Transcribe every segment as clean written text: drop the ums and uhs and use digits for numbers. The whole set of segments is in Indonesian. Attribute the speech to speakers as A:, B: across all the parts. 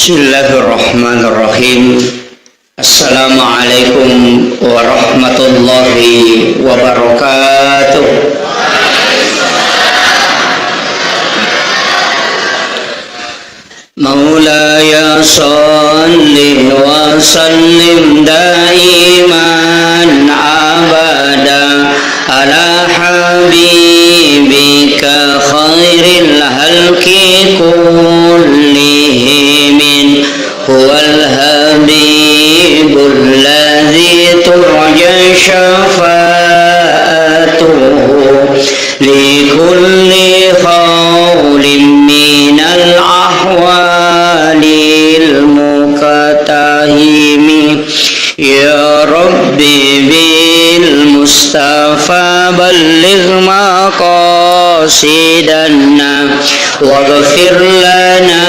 A: Bismillahirrahmanirrahim. Assalamualaikum warahmatullahi wabarakatuh. Maulaya salli wa sallim daiman abada ala habibika khairil halqi kullihim huwal habibul ladzi turja syafa'atuhu li kulli khawlin minal ahwalil mukatahimi ya rabbi bil mustafa balligh maqasidana waghfir lana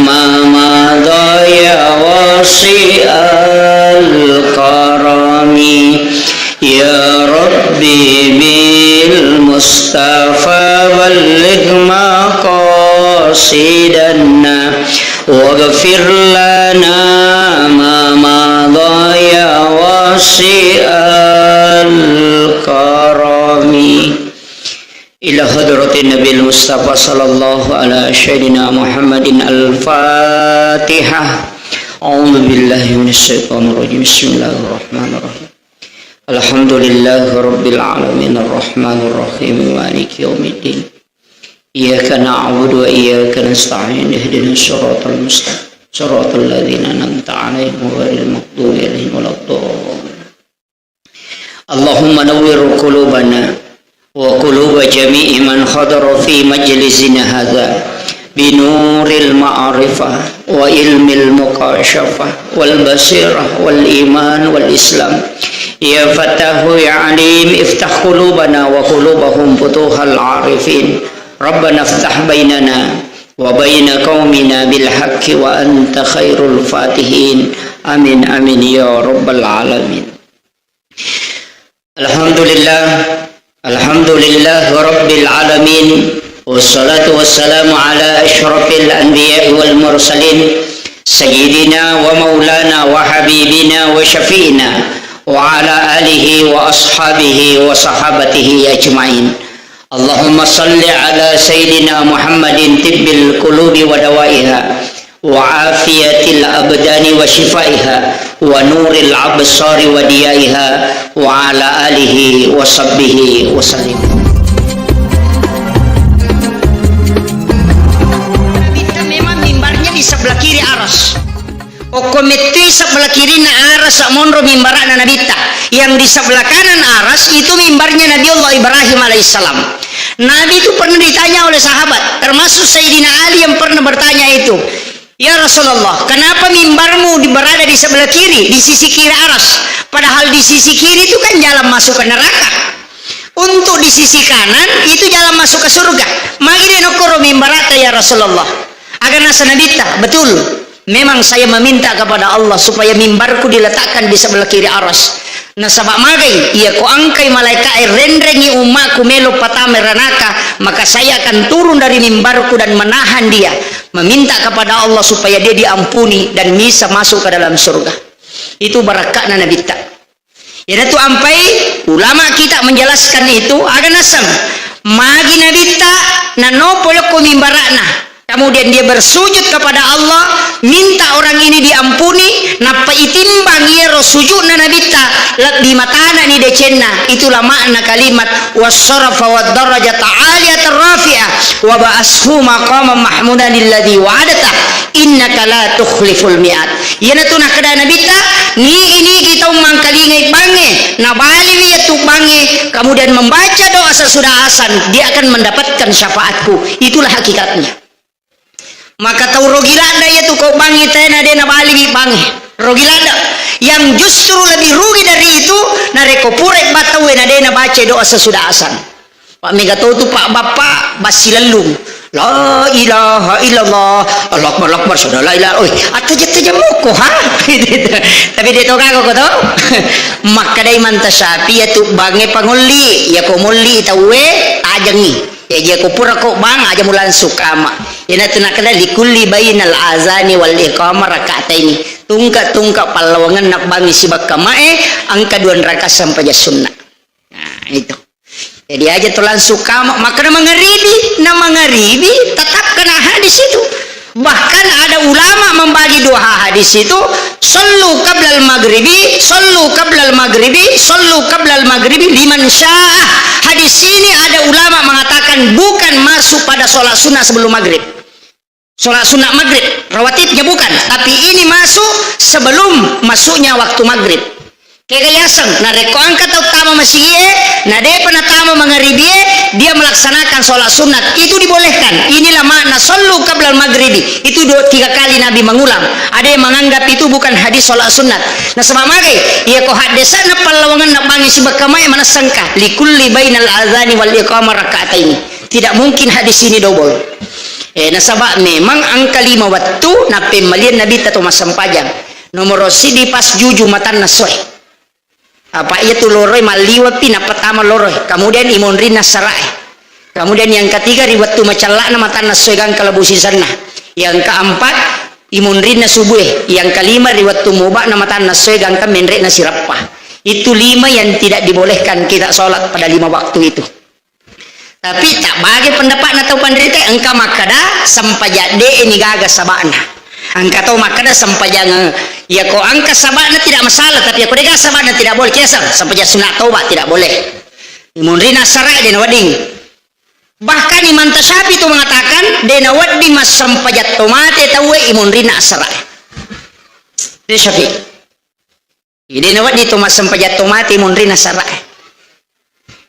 A: ma madaya wasi'al karami ya rabbi bil mustafa balligh maqasidana waghfir lana ma madaya wasi'al karami ila hadratin Nabil Mustafa sallallahu ala sayyidina Muhammadin al-Fatihah. A'udzu billahi minasyaitonir rajim. Bismillahirrahmanirrahim. Alhamdulillahi rabbil alamin arrahmanir rahim maliki yaumiddin. Iyyaka na'budu wa iyyaka nasta'in ihdinas siratal mustaqim siratal ladzina an'amta 'alaihim ghairil maghdubi 'alaihim waladdallin. Allahumma nawwir qulubana wa quluba jami'i man khadara fi majlisina hadza binuril ma'rifah wa ilmil muqasyafah wal basirah wal iman wal islam ya fatahu ya alim iftah qulubana wa qulubahum futuhal arifin rabbana iftah bainana wa baina qaumina bil haqqi wa anta khairul fatihin amin amin ya rabbal alamin. Alhamdulillah rabbil alamin wassalatu wassalamu ala asyrafil anbiya'i wal mursalin sayyidina wa maulana wa habibina wa syafi'ina wa ala alihi wa ashabihi wa sahabatihi ajma'in. Allahumma salli ala sayyidina Muhammadin tibbil qulubi wa dawaiha wa afiyatil abdani wa shifaiha wa nuril absari wa diyaiha wa ala alihi wa sahbihi wa sallim. Kita memang mimbarnya di sebelah kiri aras. Komite sebelah kiri na aras sa monro mimbarana nabita. Yang di sebelah kanan aras itu mimbarnya Nabi Allah Ibrahim alaihissalam. Nabi itu pernah ditanya oleh sahabat, termasuk Sayyidina Ali yang pernah bertanya itu, ya Rasulullah, kenapa mimbarmu berada di sebelah kiri, di sisi kiri aras? Padahal di sisi kiri itu kan jalan masuk ke neraka. Untuk di sisi kanan itu jalan masuk ke surga. Magi nokoro mimbarata ya Rasulullah. Agar nasa nabita, betul. Memang saya meminta kepada Allah supaya mimbarku diletakkan di sebelah kiri aras. Nasabak magai, ia ko angkai malaikat rendrengi umatku melo patame ranaka, maka saya akan turun dari mimbarku dan menahan dia, meminta kepada Allah supaya dia diampuni dan bisa masuk ke dalam surga. Itu barakatna nabita. Ya itu ampai ulama kita menjelaskan itu agar nasam magi nabita nanopoloko mimbarakna. Kemudian dia bersujud kepada Allah, minta orang ini diampuni, napa itimbang ia sujud na nabita di matana ni decenna. Itulah makna kalimat wasyarafa wad darajata aliyatan rafi'ah wa ba'ashu maqaman mahmudan alladhi wa'adata innaka la tukhliful mi'ad. Yana tu nak kada nabita ni ini kita mangkalingai bange na bali wi tu bange, kemudian membaca doa sesudah asan, dia akan mendapatkan syafaatku. Itulah hakikatnya. Maka tahu rogilada ya tuh kau bangi tena dena bali bangi rogilada yang justru lebih rugi dari itu nareko purek batawe na dena baca doa sesudah asan. Pak mega tahu tuh Pak Bapak basilalung la ilaha illallah Allah akbar sudah la ilaha oi ataja muko ha tapi dia tahu kagak kau maka dai manta sapi ya tuh bangi panguli ya ko muli tawe ajangi ya dia ko pura ko bang aja mulan sukama ina tunakada likulli bainal azani wal iqamah raka'ataini. Tungka palawangan nak bangi sibak kamae angka 2 rakaat sampai sunnah. Nah, itu. Jadi aja tu langsung kamu maka nama ngaribi tetap kena hadis itu. Bahkan ada ulama membagi 2 hadis itu, sallu qablal maghribi, sallu qablal maghribi, sallu qablal maghribi liman sya'ah. Hadis ini ada ulama mengatakan bukan masuk pada sholat sunnah sebelum maghrib. Sholat sunnah maghrib, rawatibnya bukan, tapi ini masuk sebelum masuknya waktu maghrib. Kekayasan, nah reko angkat utama masih nah dia penatama mengaribie, dia melaksanakan sholat sunat, itu dibolehkan. Inilah makna sallu qablal maghribi, itu 3 kali Nabi mengulang. Ada yang menganggap itu bukan hadis sholat sunat. Nah sama magai, ia ko hadisa na palawangan na bangi si bakamay mana sangka likulli bainal azani wal iqamah raka'ataini. Tidak mungkin hadis ini double. Nasabak memang angka 5 waktu na pemalian Nabi tato masampajang. Nomor sidi pas juju matan nasoy. Apa ia tu loroi maliwa pina pertama loroi, kemudian imonrin nasarai, kemudian yang ketiga riwat tu macalak na matan nasoy gang kalabusi sana, yang keempat imonrin nasubuh, yang kelima riwat tu mubak na matan nasoy gang kemenrek nasirapah. Itu 5 yang tidak dibolehkan kita sholat pada 5 waktu itu. Tapi tak bagi pendapat atau penderita engkau makada sampai jadi ini gagas sabana. Angka tahu makada sampai jangan ya kau angka sabana tidak masalah, tapi aku dega sabana tidak boleh kiasan sampai jadi sunat taubat tidak boleh. Imunrina sarai dena wading. Bahkan Imam Tasyafi itu mengatakan dena wading mas sampai jat tomate tahu imunrina sarai. Dia Syafi. Dena wading itu mas sampai jat tomate imunrina sarai.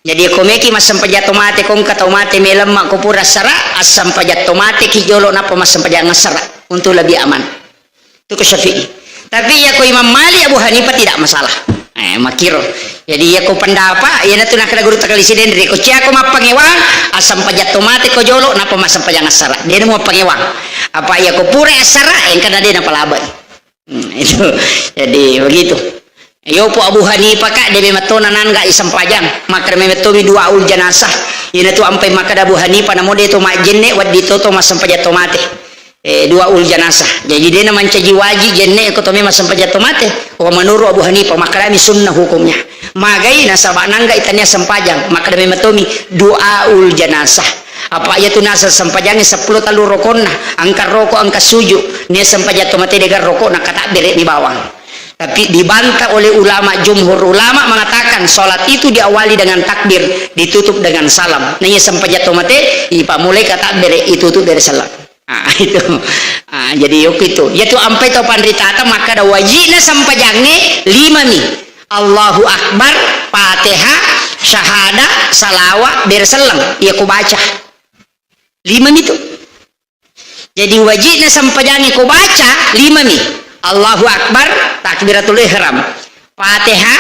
A: Jadi komeki mas sampajat tomate kong ka tomate melam mak kupura sara as sampajat tomate kijolo napa mas sampajat ngasara untuk lebih aman. Itu ke Syafi'i. Tapi ya ko Imam Malik Abu Hanifah tidak masalah. Makiro. Jadi ya ko pendapat ya na tunakala guru takali siden ko cia ko mapangewang as sampajat tomate ko jolo napa mas sampajat ngasara. Dia mau pangewang. Apa ya ko pura asara yang kada dia napa labai. Itu. Jadi begitu. Yo po Abu Hanifah kak debe matona nangga isam pajang maka memetomi 2 ul janasah ina tu ampai maka Abu Hanifah namo de to majenne wadi toto masam pajat tomate 2 ul janasah jadi dia nama caji waji jenne ko tome masam pajat tomate wa menurut Abu Hanifah maka kami sunnah hukumnya magai nasaba nangga itanya sampajang maka memetomi 2 ul janasah apa ya tu nasa sampajangnya 10 talu rokonna angka rokok angka suju ni sampajat tomate degar rokok nak kata bere di bawang. Tapi dibantah oleh ulama, jumhur ulama mengatakan sholat itu diawali dengan takbir, ditutup dengan salam. Nah ya sampai jatuh mati, ipa mulai kata bere itu tuh dari salam. Itu. Jadi yuk itu. Ya tuh ampai tau pandritata maka ada wajibnya sampai jange 5 nih. Allahu Akbar, Fatihah, Syahadah, Salawat, berselang. Ya ku baca. 5 itu. Jadi wajibnya sampai jange ku baca 5 nih. Allahu Akbar, takbiratul ihram, Fatihah,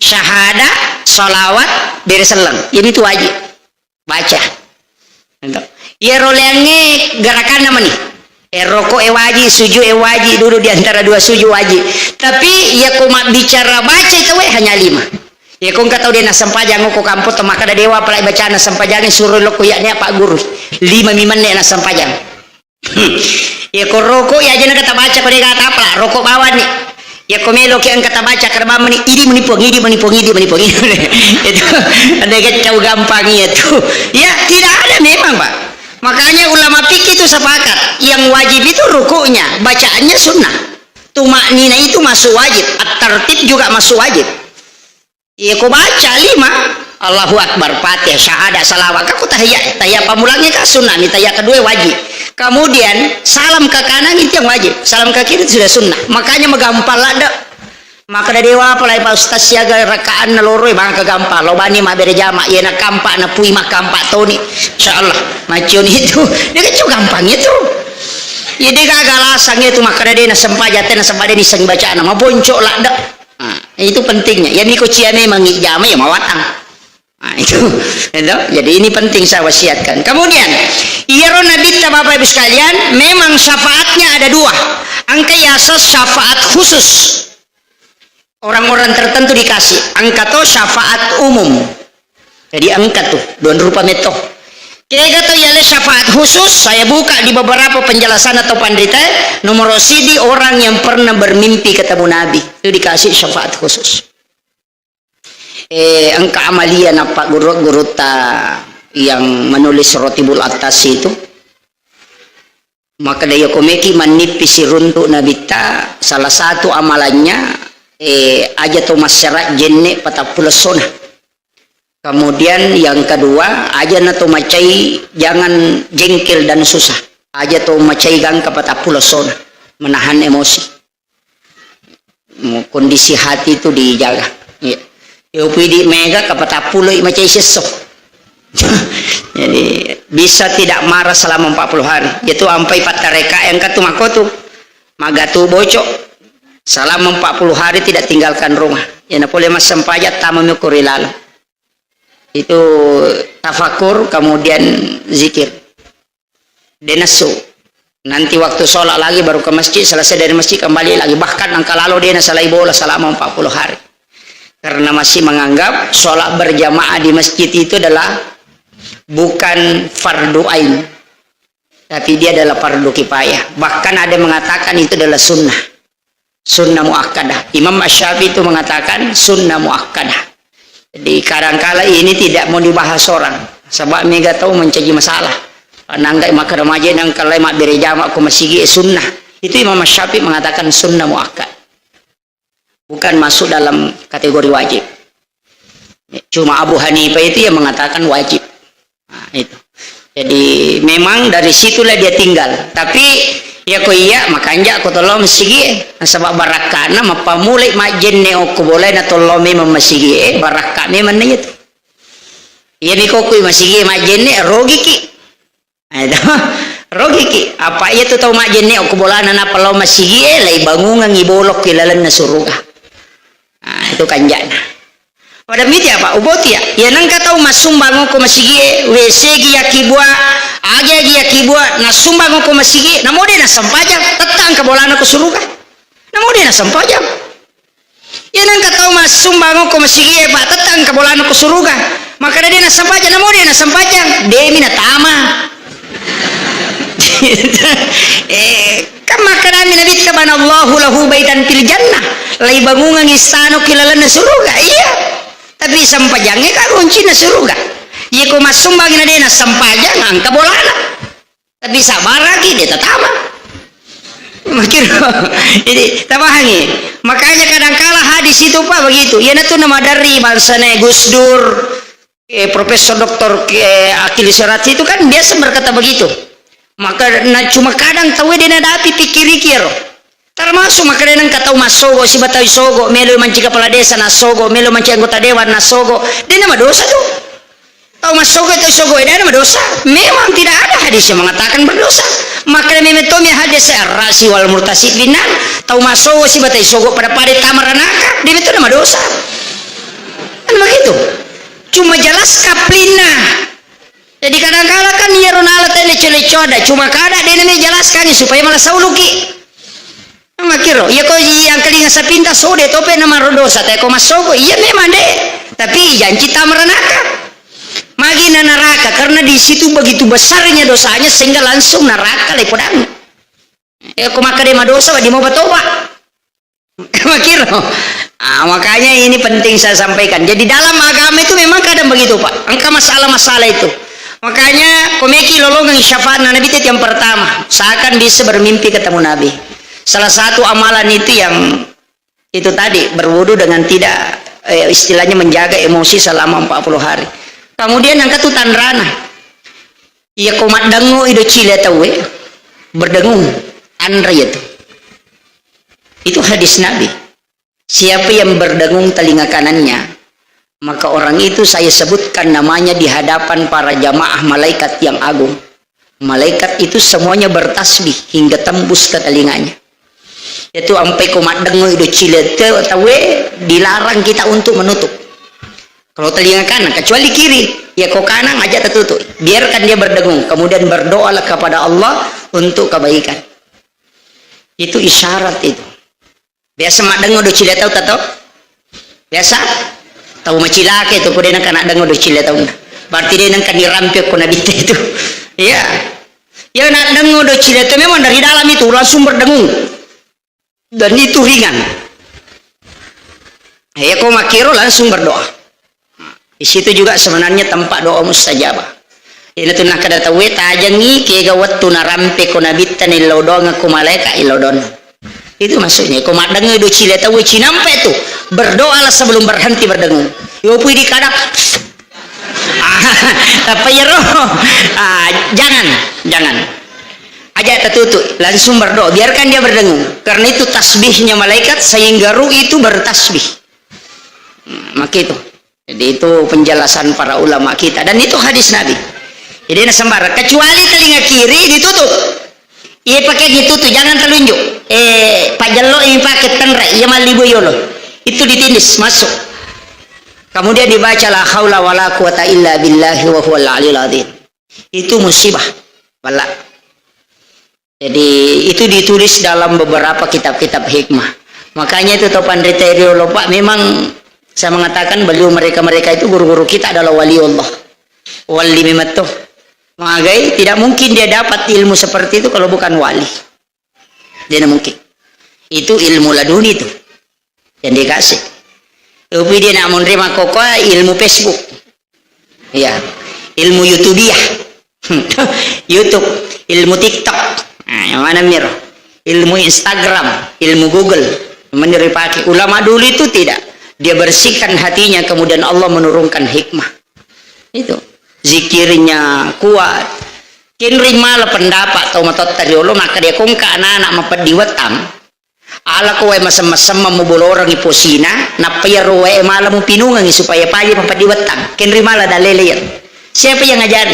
A: syahadah, salawat, berselang. Ini tuh wajib baca. Ya roleange gerakan nama nih. Rokok wajib, sujud wajib, duduk di antara 2 sujud wajib. Tapi ya kau bicara baca itu hanya 5. Ya kau nggak tahu dia nasampajang kau kamput maka ada dewa pelai bacaan nasampajang suruh lo kuyaknya Pak Guru 5 miman nih nasampajang. Ya kau rokok ya aja nak kata baca pada kata apa rokok bawah nih ya kau melo yang kata baca kerba meni ini menipu itu ada kacau gampang itu ya tidak ada memang Pak. Makanya ulama fikih itu sepakat yang wajib itu rukuknya bacaannya sunnah tumaknina itu masuk wajib at-tartib juga masuk wajib ya kau baca 5 Allahu Akbar, Fatihah, syahadah, salawat. Kau tahiyat pamulangnya kan sunnah, nih tahiyat kedua wajib. Kemudian salam ke kanan itu yang wajib, salam ke kiri itu sudah sunnah. Makanya megampal ada. Maka dari dewa pelai Pak Ustaz siaga rekaan naloroi bang kegampal. Lo bani mak bere jama, ya nak kampak nak pui mak kampak toni. Insyaallah macam itu. Dia kecil gampang itu. Ya dia gagalasang itu maka dari na sempajatan na sempade ni sang bacaan nama boncok lah dak. Itu pentingnya. Ya miko ciane mangijama ya mawatang. Itu. Jadi ini penting saya wasiatkan. Kemudian Iro Nabi Bapak Ibu sekalian memang syafaatnya ada 2. Angka yasas syafaat khusus orang-orang tertentu dikasih. Angka to syafaat umum. Jadi angka tuh don rupa meto. Kaya to yale syafaat khusus, saya buka di beberapa penjelasan atau pandita, nomor sidi orang yang pernah bermimpi ketemu Nabi, itu dikasih syafaat khusus. Angka amalian apa guru-guru yang menulis Rotibul Atas itu, maka dia komeki menipisi runtuk Nabi ta, salah satu amalannya aja to masyarakat jenne patapulesona. Kemudian yang kedua, aja na to macai jangan jengkel dan susah. Aja to macai gang kapatapulesona, menahan emosi. Kondisi hati itu dijaga. Ya. Upidi mega kapatapuloi macai sesok. Jadi bisa tidak marah selama 40 hari. Itu ampai patareka yang katumakotu magatu bocok selama 40 hari tidak tinggalkan rumah. Ya napole mas sempajat tamamnya kurilalu. Itu tafakur, kemudian zikir, denasu. Nanti waktu sholat lagi baru ke masjid, selesai dari masjid kembali lagi. Bahkan angka lalu dia nasalai bola selama 40 hari. Karena masih menganggap sholat berjamaah di masjid itu adalah bukan fardu ain, tapi dia adalah fardu kifayah. Bahkan ada yang mengatakan itu adalah sunnah muakkadah. Imam Asy-Syafi'i itu mengatakan sunnah muakkadah. Jadi kadang-kala ini tidak mau dibahas orang, sebab mega tahu mencaji masalah. Nanggai maka remaja yang kalau mak beri jamak aku masih sunnah. Itu Imam Syafi'i mengatakan sunnah muakkad, bukan masuk dalam kategori wajib. Cuma Abu Hanifah itu yang mengatakan wajib. Nah, itu. Jadi memang dari situlah dia tinggal. Tapi ya ko iya makanya aku tolong masigi sebab barakana mapamulai majenne aku boleh na tolong memang masigi barakah memang itu. Iya ni ko masigi majenne rogi ki. Ada rogi ki. Apa iya tu tahu majenne aku boleh na palo masigi lai bangungan ngibolok kilalan na suruga. Nah, itu kanjana. Pada miti apa uboti ya nang katau masumbang ko masigi WC gia kibua age gia kibua na sumbang ko masigi namo de na sampajang tetang kabolana ko suruga namo de na sampajang ya nang katau masumbang ko masigi ba tetang kabolana ko suruga maka de na sampajang namo de na sampajang demi na tama kama karami nabi tabanallahu lahu baitan fil jannah lai bangungan istana kilalan na suruga iya. Tapi sampajangnya kan kunci na suruga. Iya ko masumbang na din na sampajang ang kabolana. Tapi sabar lagi dia tetama. Makin ini tabahangi. Makanya kadang-kala hadis itu Pak begitu. Ya itu nama dari bangsane Gus Dur, Profesor Doktor Akil Surati itu kan biasa berkata begitu. Maka cuma kadang tahu dia nadapi pikir-pikir. Termasuk makanan katau masogo si batawi sogo melo manci kepala desa na sogo melo manci anggota dewan na sogo dia nama dosa tuh tau masogo itu sogo dia nama dosa memang tidak ada hadis yang mengatakan berdosa maka memetomi hadis rasi wal murtasib binan tau masogo si batawi sogo pada tamaranaka dia itu nama dosa kan begitu cuma jelas kaplina jadi kadang-kadang kan ya ronala tene cele-coda cuma kada dia jelaskan supaya malah sauluki makiro iya ko yang kelinga sa pinta sode tope nama rodosa tay ko masogo iya memang deh tapi janji tamaranaka magi na neraka karena di situ begitu besarnya dosanya sehingga langsung neraka lepodang ko maka dema dosa di mau batoba makiro makanya ini penting saya sampaikan jadi dalam agama itu memang kadang begitu Pak angka masalah-masalah itu makanya komeki lolongan syafaat Nabi itu yang pertama seakan bisa bermimpi ketemu Nabi. Salah satu amalan itu yang itu tadi berwudu dengan tidak istilahnya menjaga emosi selama 40 hari. Kemudian yang kedua tanrana. Iya komat dango ido cile tahu berdengung andre itu. Itu hadis Nabi. Siapa yang berdengung telinga kanannya, maka orang itu saya sebutkan namanya di hadapan para jamaah malaikat yang agung. Malaikat itu semuanya bertasbih hingga tembus ke telinganya. Itu sampai komat dengo itu cilete atau dilarang kita untuk menutup kalau telinga kanan kecuali kiri ya kok kanan aja tertutup biarkan dia berdengung kemudian berdoalah kepada Allah untuk kebaikan itu isyarat itu biasa mak dengo do cilete tahu biasa tahu macilake itu kemudian kana dengo do cilete Berarti dia nang dirampe ko nabita itu. Ya. Ya nak dengung do cile itu memang dari dalam itu langsung berdengung. Dan itu ringan. Ya kau makiro langsung berdoa. Di situ juga sebenarnya tempat doa mustajabah. Ini tuh nak kada tahu tajangi ke gawat tu narampe ko nabita ni lodong aku malaikat ilodon. Itu maksudnya. Kau mak dengung do cile tahu cinampe tu berdoalah sebelum berhenti berdengung. Yo pui di kadang. Apa ya roh? Jangan. Aja tertutup, langsung berdoa. Biarkan dia berdengung. Karena itu tasbihnya malaikat sehingga ruh itu bertasbih. Maka itu. Jadi itu penjelasan para ulama kita dan itu hadis Nabi. Jadi nasambara kecuali telinga kiri ditutup. Iya pakai ditutup, jangan telunjuk. Pak Jallo ini pakai tenre, iya malibu yolo. Itu ditindis masuk. Kemudian dibaca la haula wala quwata illa billahi wa huwal aliyul azim. Itu musibah. Bala. Jadi itu ditulis dalam beberapa kitab-kitab hikmah. Makanya itu Topan Riterio Pak memang saya mengatakan beliau mereka itu guru-guru kita adalah wali Allah. Wali mematuh. Magai tidak mungkin dia dapat ilmu seperti itu kalau bukan wali. Tidak mungkin. Itu ilmu laduni itu yang dikasih. Tapi dia nak menerima koko ilmu Facebook, ya, ilmu YouTubiah, YouTube, ilmu TikTok, nah, yang mana mir, ilmu Instagram, ilmu Google, menerima pakai. Ulama dulu itu tidak, dia bersihkan hatinya, kemudian Allah menurunkan hikmah. Itu zikirnya kuat. Kinrimalah pendapat atau matot tadi Allah maka dia kongka anak-anak mapadiwatang. Ala ko ay masam-masam mamubolo orang iposina na payaro ay malam mo pinungan supaya paya papadiwatang kenrimala daleleyan. Siapa yang ngajari?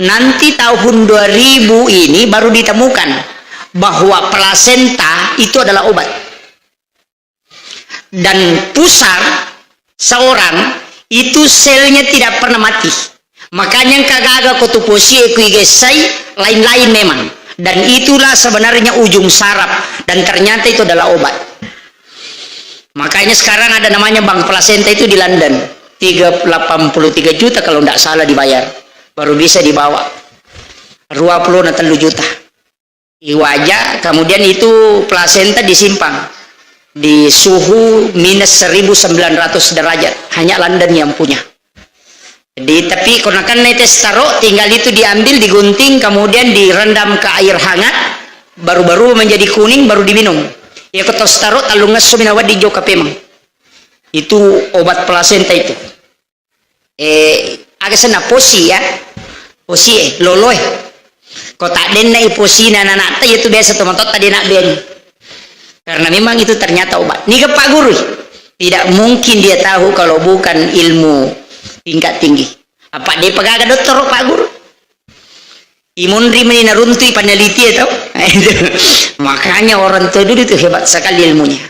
A: Nanti tahun 2000 ini baru ditemukan bahwa plasenta itu adalah obat. Dan pusar seorang itu selnya tidak pernah mati. Makanya kagaga ko tuposi ekuigesay lain-lain memang. Dan itulah sebenarnya ujung saraf dan ternyata itu adalah obat. Makanya sekarang ada namanya bank plasenta itu di London 83 juta kalau tidak salah dibayar baru bisa dibawa 23 juta iwaja. Kemudian itu plasenta disimpan di suhu minus 1900 derajat, hanya London yang punya. Jadi tapi karena kan netes taruh tinggal itu diambil digunting kemudian direndam ke air hangat baru-baru menjadi kuning baru diminum. Ya ketos taruh talungas suminawa di joka pemang. Itu obat plasenta itu. Agak sena posi ya. Posi loloy. Kau tak den na iposi na anak itu biasa tomatot tadi nak ben. Karena memang itu ternyata obat. Nih ke Pak Guru. Tidak mungkin dia tahu kalau bukan ilmu tingkat tinggi. Apa dia pegaga dokter Pak Guru? Imunri menina runtui peneliti itu. Makanya orang tua dulu itu hebat sekali ilmunya.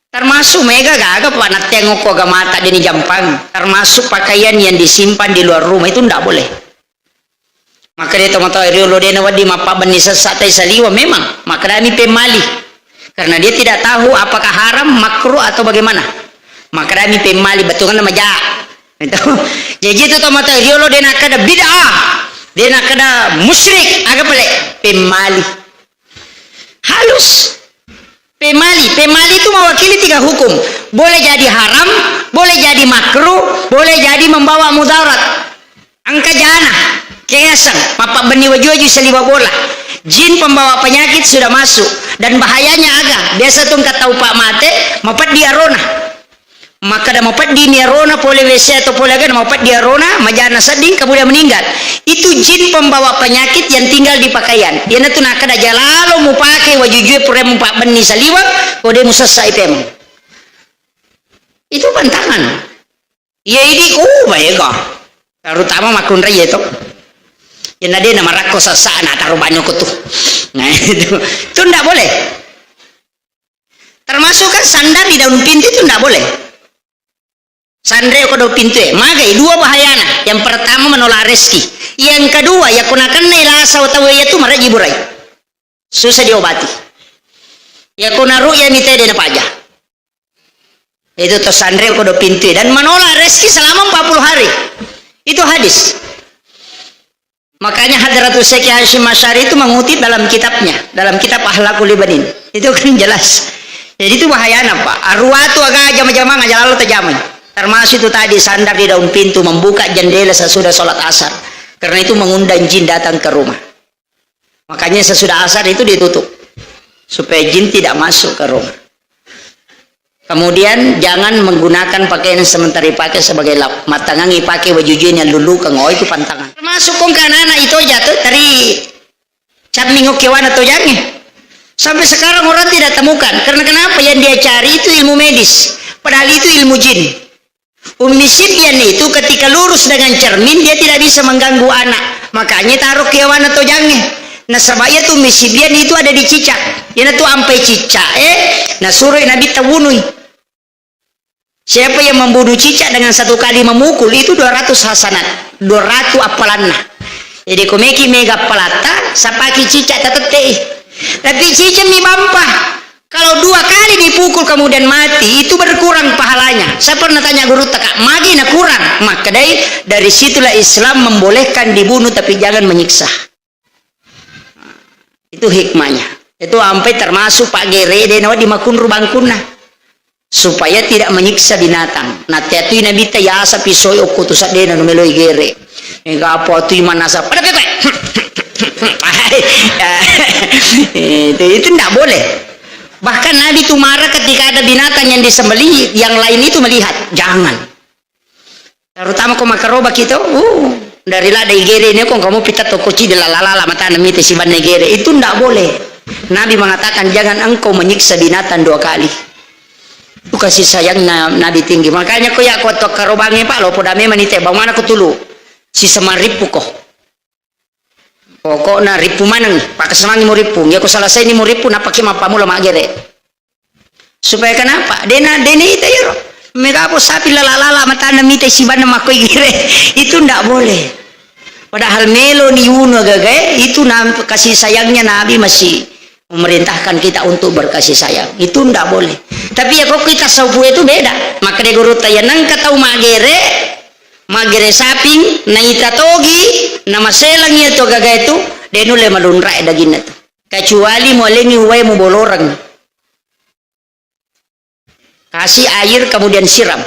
A: Termasuk mega gaga Pak nak tengok ko mata di jampang. Termasuk pakaian yang disimpan di luar rumah itu tidak boleh. Maka dia tahu riolo dena wadi mapa bani sesat saliwa memang. Maka kami pemali. Karena dia tidak tahu apakah haram, makruh atau bagaimana. Maka kami pemali betul kan nama jahat. Jadi itu tomato riolo dia nak kada bid'ah, dia nak kada musyrik, agak pelik pemali halus. Pemali itu mewakili 3 hukum, boleh jadi haram, boleh jadi makruh, boleh jadi membawa mudarat. Angka jana keyasan papa beni waju seliwa bola jin pembawa penyakit sudah masuk dan bahayanya agak biasa tuh nggak tahu Pak Mate mapat dia rona. Maka dah mapat di nirona pole WC atau pole agan mapat di arona majana seding kemudian meninggal. Itu jin pembawa penyakit yang tinggal di pakaian. Dia tu nak kada jalalo mu pakai wajujue purem Pak Beni saliwa kode mu selesai tem. Itu pantangan. Ya ini baega. Terutama makun raya itu. Yang ada nama rakosa sana taruh banyak tuh. Nah itu ndak boleh. Termasuk kan sandar di daun pintu itu ndak boleh. Sandre kodo pintu magai 2 bahayana. Yang pertama menolak rezeki, yang kedua ya kunakan nila sawtawe itu maraji burai susah diobati ya kunaru ya mite dena pajah itu to sandre kodo pintu dan menolak rezeki selama 40 hari Itu hadis. Makanya Hadratus Syekh Hasyim Asy'ari itu mengutip dalam kitabnya, dalam kitab Akhlaqul Ibanin. Itu kan jelas. Jadi itu bahayana Pak. Arwatu agak jama-jama ngajak lalu terjaman. Termasuk itu tadi sandar di daun pintu, membuka jendela sesudah sholat asar. Karena itu mengundang jin datang ke rumah. Makanya sesudah asar itu ditutup. Supaya jin tidak masuk ke rumah. Kemudian jangan menggunakan pakaian sementara dipakai sebagai lap. Matangangi pakai baju jin yang dulu kang itu pantangan. Termasuk kong anak itu jatuh dari cap minggu kewan atau jangan. Sampai sekarang orang tidak temukan. Karena kenapa? Yang dia cari itu ilmu medis. Padahal itu ilmu jin. Ummi Sibyan itu ketika lurus dengan cermin, dia tidak bisa mengganggu anak. Makanya taruh kewan atau jangan. Nah sebaya tuh Ummi Sibyan itu ada di cicak. Yana tuh ampai cicak. Nah suruh Nabi tabunuh. Siapa yang membunuh cicak dengan satu kali memukul, itu 200 hasanat. 200 apalanna. Jadi komeki mega pelata, sapaki cicak teteh. Tapi cicak mi bampah. Kalau 2 kali dipukul kemudian mati, itu berkurang pahalanya. Saya pernah tanya guru tak, magi na kurang. Maka dari situlah Islam membolehkan dibunuh tapi jangan menyiksa. Itu hikmahnya. Itu sampai termasuk Pak Gere denawa di makun rubangkunna supaya tidak menyiksa binatang. Nah tiatu nabi ta yasa pisoy okutusa dena numeloi gere. Enggak apa tu iman nasab. Pada pepe. Itu tidak boleh. Bahkan Nabi itu marah ketika ada binatang yang disembelih, yang lain itu melihat. Jangan. Terutama kau makaroba kita, dari lah dari gere ini kok kamu pita toko ci delalala mata nami tesiban negere, itu tidak boleh. Nabi mengatakan jangan engkau menyiksa binatang 2 kali. Itu kasih sayang Nabi tinggi. Makanya kau ya kau tok karobange Pak lo podame manite bang mana kau tulu si semaripu kau. Pokoknya ripu manang pak kesemangi mau ripu ya aku selesai ini mau ripu napa kima pamu lama gere supaya kenapa dena itu ya mereka apa sapi lalala mata nami teh si bana makoi gere itu ndak boleh. Padahal melo ni uno gagai itu kasih sayangnya Nabi masih memerintahkan kita untuk berkasih sayang, itu ndak boleh. Tapi ya kok kita saupu itu beda. Maka de guru tayanang katau magere saping na itatogi nama selang itu gaga itu denule malunra daging itu kecuali molengi huwai mu bolorang kasih air kemudian siram.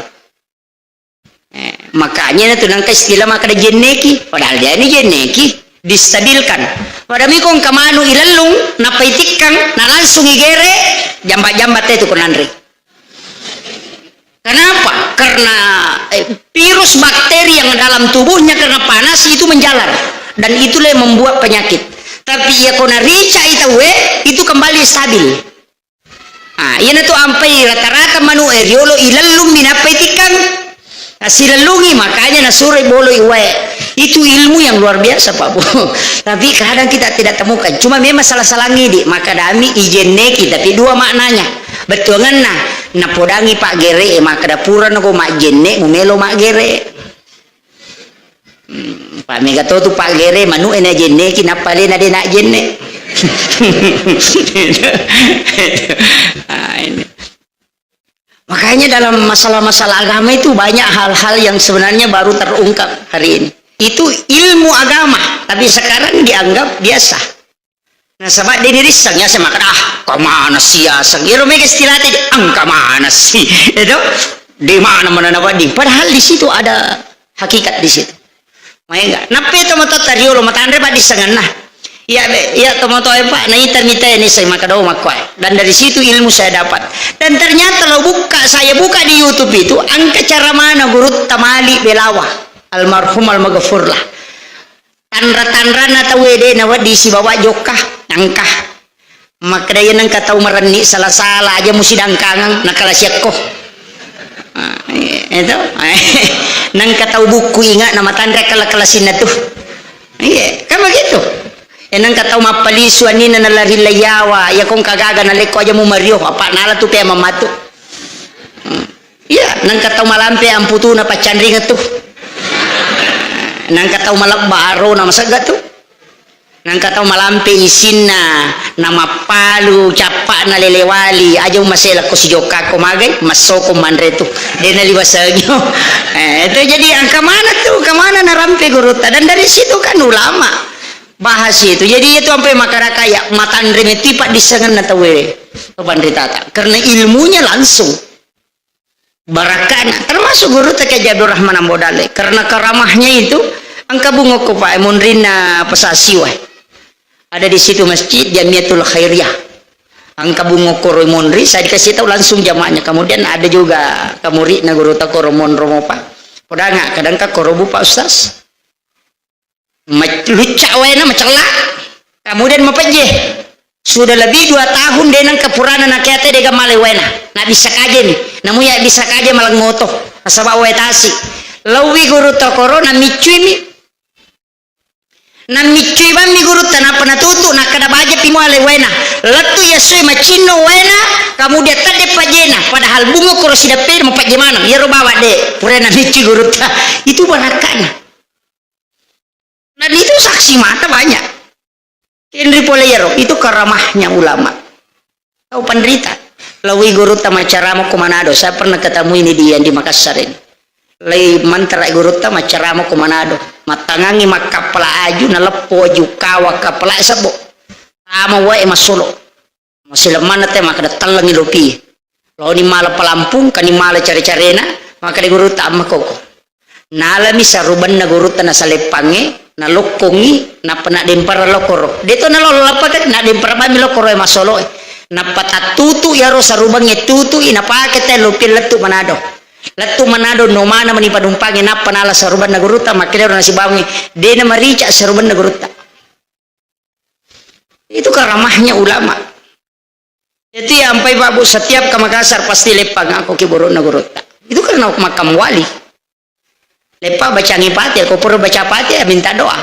A: Makanya itu nangka istilah maka ada jeneki padahal dia ini jeneki distabilkan pada mikong kamanu ilalung napaitikang na langsung igere jambat-jambat itu konandri. Kenapa? Karena virus bakteri yang dalam tubuhnya karena panas itu menjalar dan itulah yang membuat penyakit. Tapi ya kona rica itu kembali stabil. Iya tu ampai rata-rata manu eriolo ilalung minapaitikang silalungi makanya nasure bolo iwe. Itu ilmu yang luar biasa Pak Bu. Tapi kadang kita tidak temukan. Cuma memang salah-salah ngidi maka dami ijeneki tapi 2 maknanya. Betul kan na podangi Pak Gere maka dapuran aku mak jenne mumelo mak Gere. Pak Mega tu Pak Gere manu ena jenne kinapa le na de nak jenne. Ini. Makanya dalam masalah-masalah agama itu banyak hal-hal yang sebenarnya baru terungkap hari ini. Itu ilmu agama, tapi sekarang dianggap biasa. Nah, sebab dia dirisang ya saya makan kemana sih ya? Sengiro mereka istilah tadi kemana sih? Itu di mana di? Padahal di situ ada hakikat di situ. Makanya enggak. Nape tomato tariolo matandre Pak disengan nah. Ya tomato Pak na mita ini saya makan daun makwai. Dan dari situ ilmu saya dapat. Dan ternyata saya buka di YouTube itu angka cara mana guru Tamali Belawa almarhum almaghfurlah. Tanra-tanra na tawede na wadi si bawa jokah angkah. Maka daya nang katau mereni salah-salah aja mesti dangkangang nakalasyak ko. Itu nang katau buku ingat nama tandra kala-kalasin na tuh. Iya, kan begitu. Nang katau mapalisu ani na nalari layawa ya kong kagaga na leko aja mo mario apa nala tu pe mamatu. Iya, nang katau malampe amputu na pacandring tuh. Nang katau malak baro na masaga tuh. nang katau malampe isinna nama palu capak na lelewali aja masela ko si joka ko magay masoko mandre tu dena liwasagyo itu jadi angka mana tuh kemana narampe guruta dan dari situ kan ulama bahas itu jadi itu sampai makaraka ya matandre metipak disangan na tawe pandritata karena ilmunya langsung barakana termasuk guruta ke Jabir Rahman Ambodale karena keramahnya itu angka bungo ko pa munrina pasasiwa ada di situ masjid Jamiatul Khairiyah angka bungo koro monri saya dikasih tahu langsung jamaahnya kemudian ada juga kamuri na guru ta koro monro mopa podanga kadang ka koro bu pak ustaz luca wena macela kemudian mapaje sudah lebih 2 tahun denang kepurana na kiate dega male wena na bisa kaje nih namu ya bisa kaje malang moto asaba wetasi lawi guru ta koro na micui na micui bang mi guru tanapa na tutu na kada baje pimale wena latu ya soy macino wena kamu dia tade pajena padahal bungo koro sida pe mo pajemana ya robawa de purena micui guru ta itu barakana dan itu saksi mata banyak Henry Poleyero itu keramahnya ulama tahu penderita lawi guru ta macaramu ke Manado saya pernah ketemu ini dia di Makassar ini lay mantra guru ta macaramu ke Manado matangangi makapala aju na lepo aju kawa kapala sabo ama wae masolo masila mana te maka datang lopi lo ni mala palampung kan ni mala cari-carena maka di guru ta makoko nalami saruban na guru ta na salepange na lokongi na pena dempar lokoro deto na lo lapakat na dempar ba mi lokoro e masolo na patatutu ya ro sarubang tutu ina pakete lopi letu Manado Latu Manado no mana mani padumpangi na panala saruban na guruta makilero na si bangi dena marica saruban na guruta itu keramahnya ulama jadi sampai babu setiap ke Makassar pasti lepang aku kiburu na guruta itu karena makam wali lepa baca ngipati aku perlu baca pati ya minta doa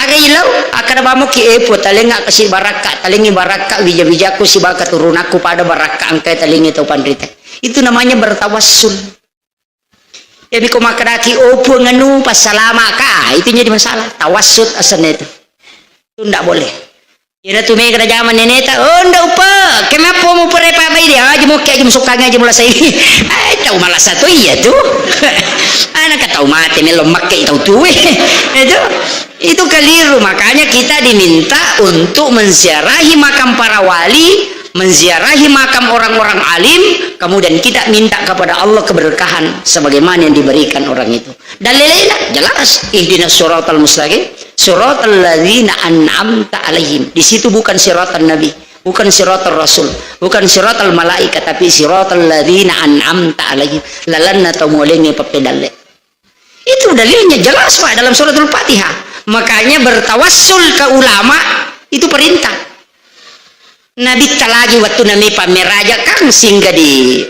A: aga ilau akada bamu ki epo talenga kasi baraka talengi baraka wija-wijaku si baka turunaku pada baraka angkai talengi tau pandrita itu namanya bertawassul ya biko makaraki opo nganu pasalama ka itu jadi masalah tawassul asalnya itu ndak boleh ya tu me kada zaman neneta oh ndak upa kenapa mau perepa bai dia aja mau kayak sukanya aja mulai saya tahu malah satu iya tuh anak tahu mati melo makai tahu tuh itu keliru makanya kita diminta untuk menziarahi makam para wali menziarahi makam orang-orang alim kemudian kita minta kepada Allah keberkahan sebagaimana yang diberikan orang itu dalilnya jelas ihdinas siratal mustaqim siratal ladzina an'amta alaihim di situ bukan siratal nabi bukan siratal rasul bukan siratal malaikat tapi siratal ladzina an'amta alaihim lalanna tamolenge papedalle itu dalilnya jelas Pak dalam suratul Fatihah makanya bertawassul ke ulama itu perintah Nabi talagi waktu nami pameraja kang singgah di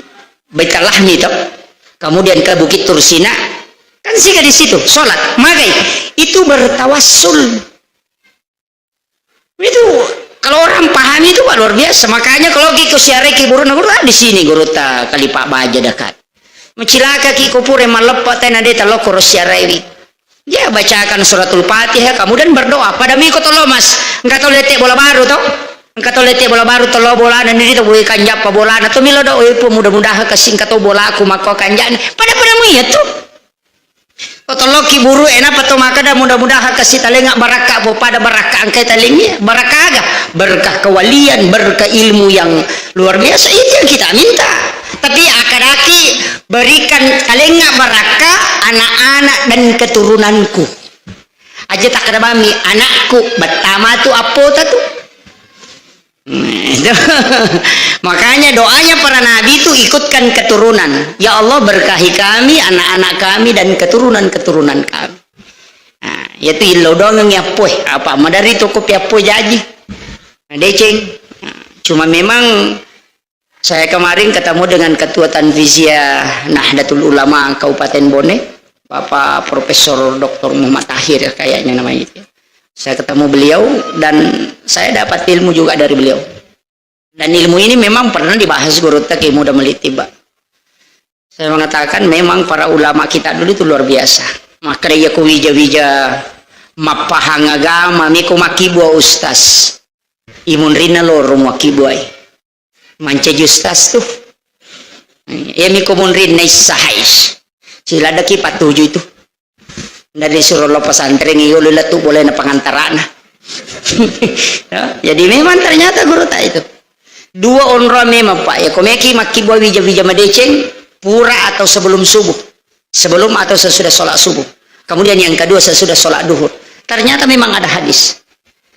A: Baitul Lahmi itu kemudian ke Bukit Tursina kan singgah di situ sholat magai itu bertawassul itu kalau orang pahami itu Pak luar biasa makanya kalau kita siare ki buru di sini guru ta kali Pak Baja dekat mencilaka ki kupure malepat tena deta lo koro siarewi ya bacakan suratul Fatihah kemudian berdoa pada miko tolo mas enggak tahu letek bola baru tau enggak tahu letek bola baru tolo bola dan ini tuh kanjap pa bola na to milo do ipo mudah-mudahan kasing kato bola aku mako kanjan pada mu ya tuh tolo ki buru enak pato maka dah mudah-mudahan kasih talenga baraka bo pada baraka angkai talengnya baraka aga berkah kewalian berkah ilmu yang luar biasa itu yang kita minta tapi akadaki berikan talenga baraka anak-anak dan keturunanku aja tak ada mami anakku pertama tuh apa tuh makanya doanya para nabi itu ikutkan keturunan ya Allah berkahi kami anak-anak kami dan keturunan-keturunan kami nah, yaitu ilo dongeng ya poh apa madari toko ya poh jaji nah, deceng nah, cuma memang saya kemarin ketemu dengan ketua Tanfizia Nahdlatul Ulama Kabupaten Bone Bapak Profesor Dr. Muhammad Tahir kayaknya namanya itu saya ketemu beliau dan saya dapat ilmu juga dari beliau dan ilmu ini memang pernah dibahas guru tak mudah meliti Pak saya mengatakan memang para ulama kita dulu itu luar biasa maka dia ku wija-wija mapahang agama miko makibwa ustas imun rina lorong wakibuay manca justas tuh ya miko munrin na isahais sila daki patuju itu dari suruh lo pesantren iyo lila tuh boleh na pangantaraan jadi memang ternyata guru tak itu dua onra memang pak ya komeki makibwa wija madeceng pura atau sebelum subuh sebelum atau sesudah sholat subuh kemudian yang kedua sesudah sholat duhur ternyata memang ada hadis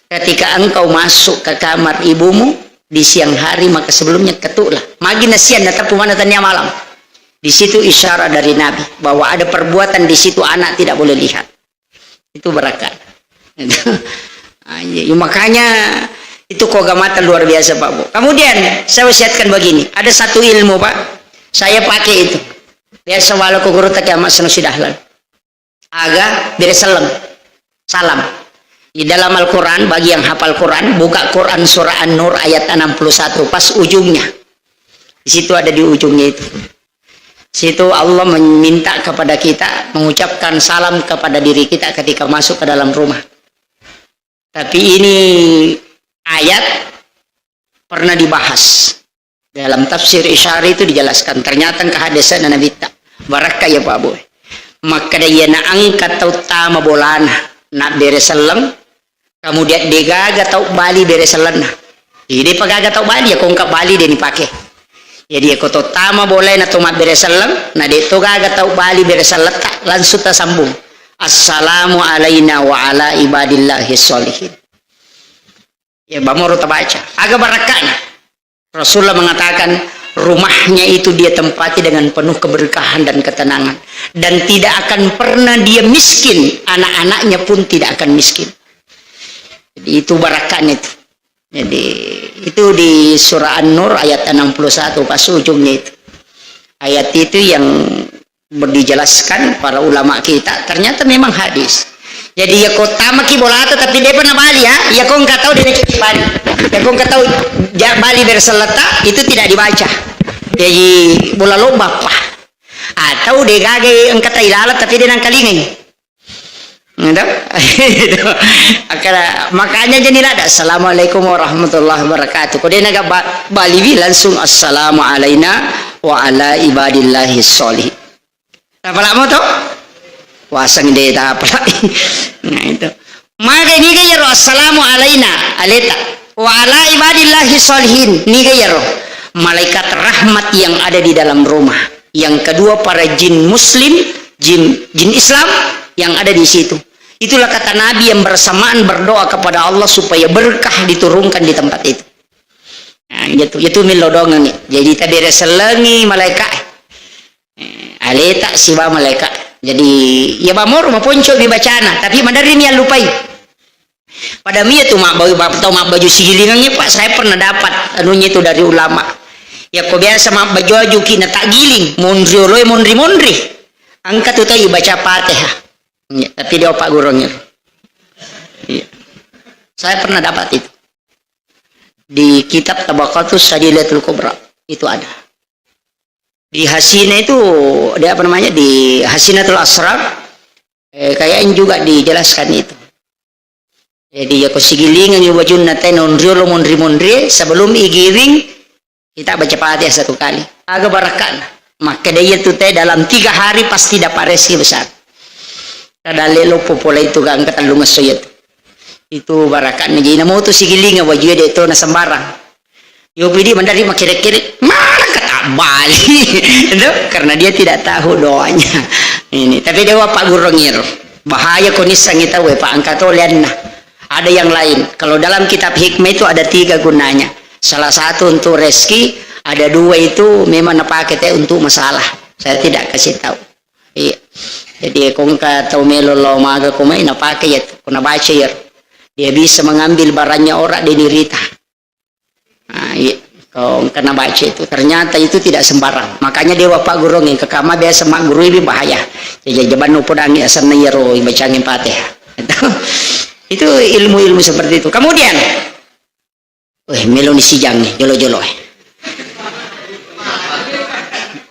A: ketika engkau masuk ke kamar ibumu di siang hari maka sebelumnya ketuklah magi nasian datang pemandannya malam di situ isyarat dari Nabi bahwa ada perbuatan di situ anak tidak boleh lihat itu berakat ya, makanya itu kogamata luar biasa Pak Bu. Kemudian saya wasiatkan begini ada satu ilmu Pak saya pakai itu biasa walau guru tak kiamat sudah halal aga beresalam salam di dalam Al-Quran bagi yang hafal Quran buka Quran surah An-Nur ayat 61 pas ujungnya di situ ada di ujungnya itu situ Allah meminta kepada kita mengucapkan salam kepada diri kita ketika masuk ke dalam rumah tapi ini ayat pernah dibahas dalam tafsir Isyari itu dijelaskan ternyata kehadisan Nabi tak barakah ya Pak Boy maka dia na angkat tau tama bolana nak beresalam kemudian degaga tau bali beresalan jadi pagaga tau bali ya kongkap bali dia dipakai jadi aku tau tama boleh na tumat beresalam na dia to gaga tau bali beresalat langsung ta sambung assalamu alaina wa ala ibadillahi sholihin ya bamoro ta baca agak barakahnya Rasulullah mengatakan rumahnya itu dia tempati dengan penuh keberkahan dan ketenangan dan tidak akan pernah dia miskin anak-anaknya pun tidak akan miskin jadi itu barakahnya itu jadi itu di surah An-Nur ayat 61 pas ujungnya itu ayat itu yang dijelaskan para ulama kita ternyata memang hadis jadi ya kota maki bolata tapi dia pernah bali ya kau nggak tahu dia cuci bali ya kau nggak tahu bali berselata itu tidak dibaca jadi bola lomba pak atau dia gage engkata ilalat tapi dia nangkalingan makanya jadi ada assalamualaikum warahmatullahi wabarakatuh kau dia naga bali langsung assalamu alaina wa ala ibadillahi sholih apa lama tuh wasang dia tak apa nah itu maka ini kaya roh assalamu alaina aleta wa ala ibadillahi sholihin ini kaya roh malaikat rahmat yang ada di dalam rumah yang kedua para jin muslim jin Islam yang ada di situ itulah kata Nabi yang bersamaan berdoa kepada Allah supaya berkah diturunkan di tempat itu nah itu milodongan jadi tadi reselengi malaikat aleta siwa malaikat jadi ya bamor maponco di bacana tapi mandarin yang lupai pada mia tuh mak baju sigilingannya Pak saya pernah dapat anunya itu dari ulama ya kok biasa mak baju kina tak giling mondri angkat tuh tahu baca Fatihah ya, tapi dia Pak gurungnya ya. Saya pernah dapat itu di kitab Tabaqatus Sadilatul Kubra itu ada di Hasina itu ada apa namanya di Hasinatul Asrar kayaknya juga dijelaskan itu jadi ya kosigilingan yung wajun natin mondri sebelum igiring kita baca Fatihah satu kali agak barakan maka dia itu dalam 3 hari pasti dapat rezeki besar kada lelo popola itu gang katalungas soyet itu barakan jadi namo tu sigilingan wajud dia itu na sembarang yo pidi mandari makire-kire mana bali karena dia tidak tahu doanya ini tapi dia Pak Gurungir bahaya konisang kita Pak angkat olian ada yang lain kalau dalam kitab hikmah itu ada 3 gunanya salah satu untuk rezeki ada 2 itu memang pakai untuk masalah saya tidak kasih tahu iya jadi kung tahu melolo maga kumay pakai ya kuna baca ya dia bisa mengambil barangnya orang di dirita nah, iya kau kena baca itu ternyata itu tidak sembarang makanya dewa Pak Gurung yang ke kamar biasa mak guru ini bahaya jadi jaban upodang asal nayaro bacangin Fatihah itu ilmu-ilmu seperti itu kemudian meloni sijang nih jolo-jolo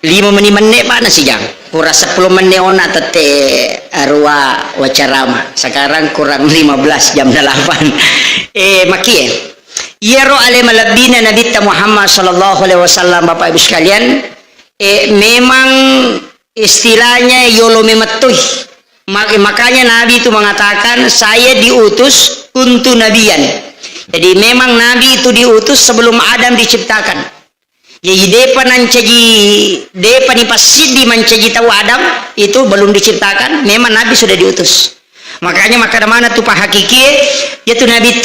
A: 5 menit pak nasi jang. Kurang 10 menit ona tete arwa wacarama. Sekarang kurang 15 jam 8. Maki Yero ale malabina Nabi Muhammad sallallahu alaihi wasallam, Bapak Ibu sekalian, memang istilahnya yolo memetuh. Makanya Nabi itu mengatakan saya diutus untuk nabiyan. Jadi memang Nabi itu diutus sebelum Adam diciptakan. Jadi depa ni pasid di mencaji tahu Adam itu belum diciptakan, memang Nabi sudah diutus. Makanya maka mana tu pak hakiki yaitu Nabi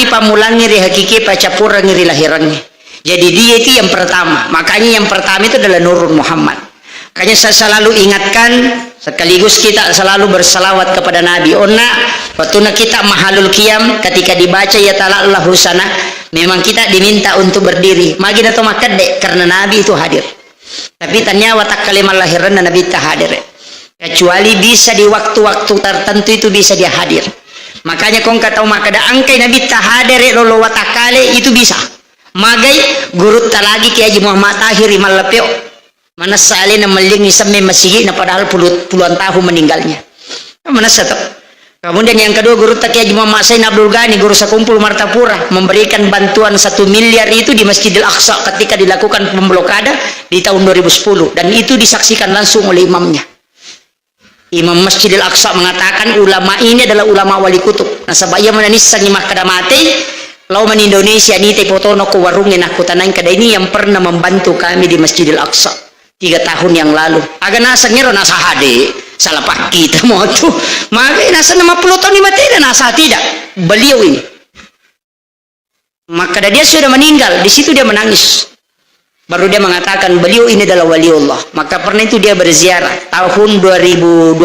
A: pamulang ngiri hakiki pacapura ngiri lahirannya. Jadi dia itu yang pertama. Makanya yang pertama itu adalah Nurul Muhammad. Makanya saya selalu ingatkan, sekaligus kita selalu bersalawat kepada Nabi. Waktu kita mahalul qiyam ketika dibaca ya ta'ala Allahu sana, memang kita diminta untuk berdiri. Magi atau makadek karena Nabi itu hadir. Tapi tanya watak kalimat lahiran Nabi tak hadir. Kecuali bisa di waktu-waktu tertentu itu bisa dia hadir. Makanya kau kata makada angkai Nabi tak hadir lolo watak kali itu bisa. Magai guru tak lagi Kiai Haji Muhammad Tahir Malapeo. Mana salin melingi sampai masih na padahal puluhan tahun meninggalnya. Mana satu. Kemudian yang kedua guru Kiai Haji Muhammad Sain Abdul Ghani, guru Sakumpul Martapura, memberikan bantuan 1 miliar itu di Masjidil Aqsa ketika dilakukan pemblokade di tahun 2010 dan itu disaksikan langsung oleh imamnya. Imam Masjidil Aqsa mengatakan ulama ini adalah ulama wali kutub. Nah sebaya menanisan ni makadamate lauman Indonesia ni te potono ko warungin aku tanang kada ini yang pernah membantu kami di Masjidil Aqsa 3 tahun yang lalu. Agak nasa ngero nasa hade salah pak kita mau tuh. Maka nasa 50 tahun ni mati dan nasa tidak. Beliau ini. Maka dia sudah meninggal. Di situ dia menangis. Baru dia mengatakan beliau ini adalah waliullah. Maka pernah itu dia berziarah tahun 2012.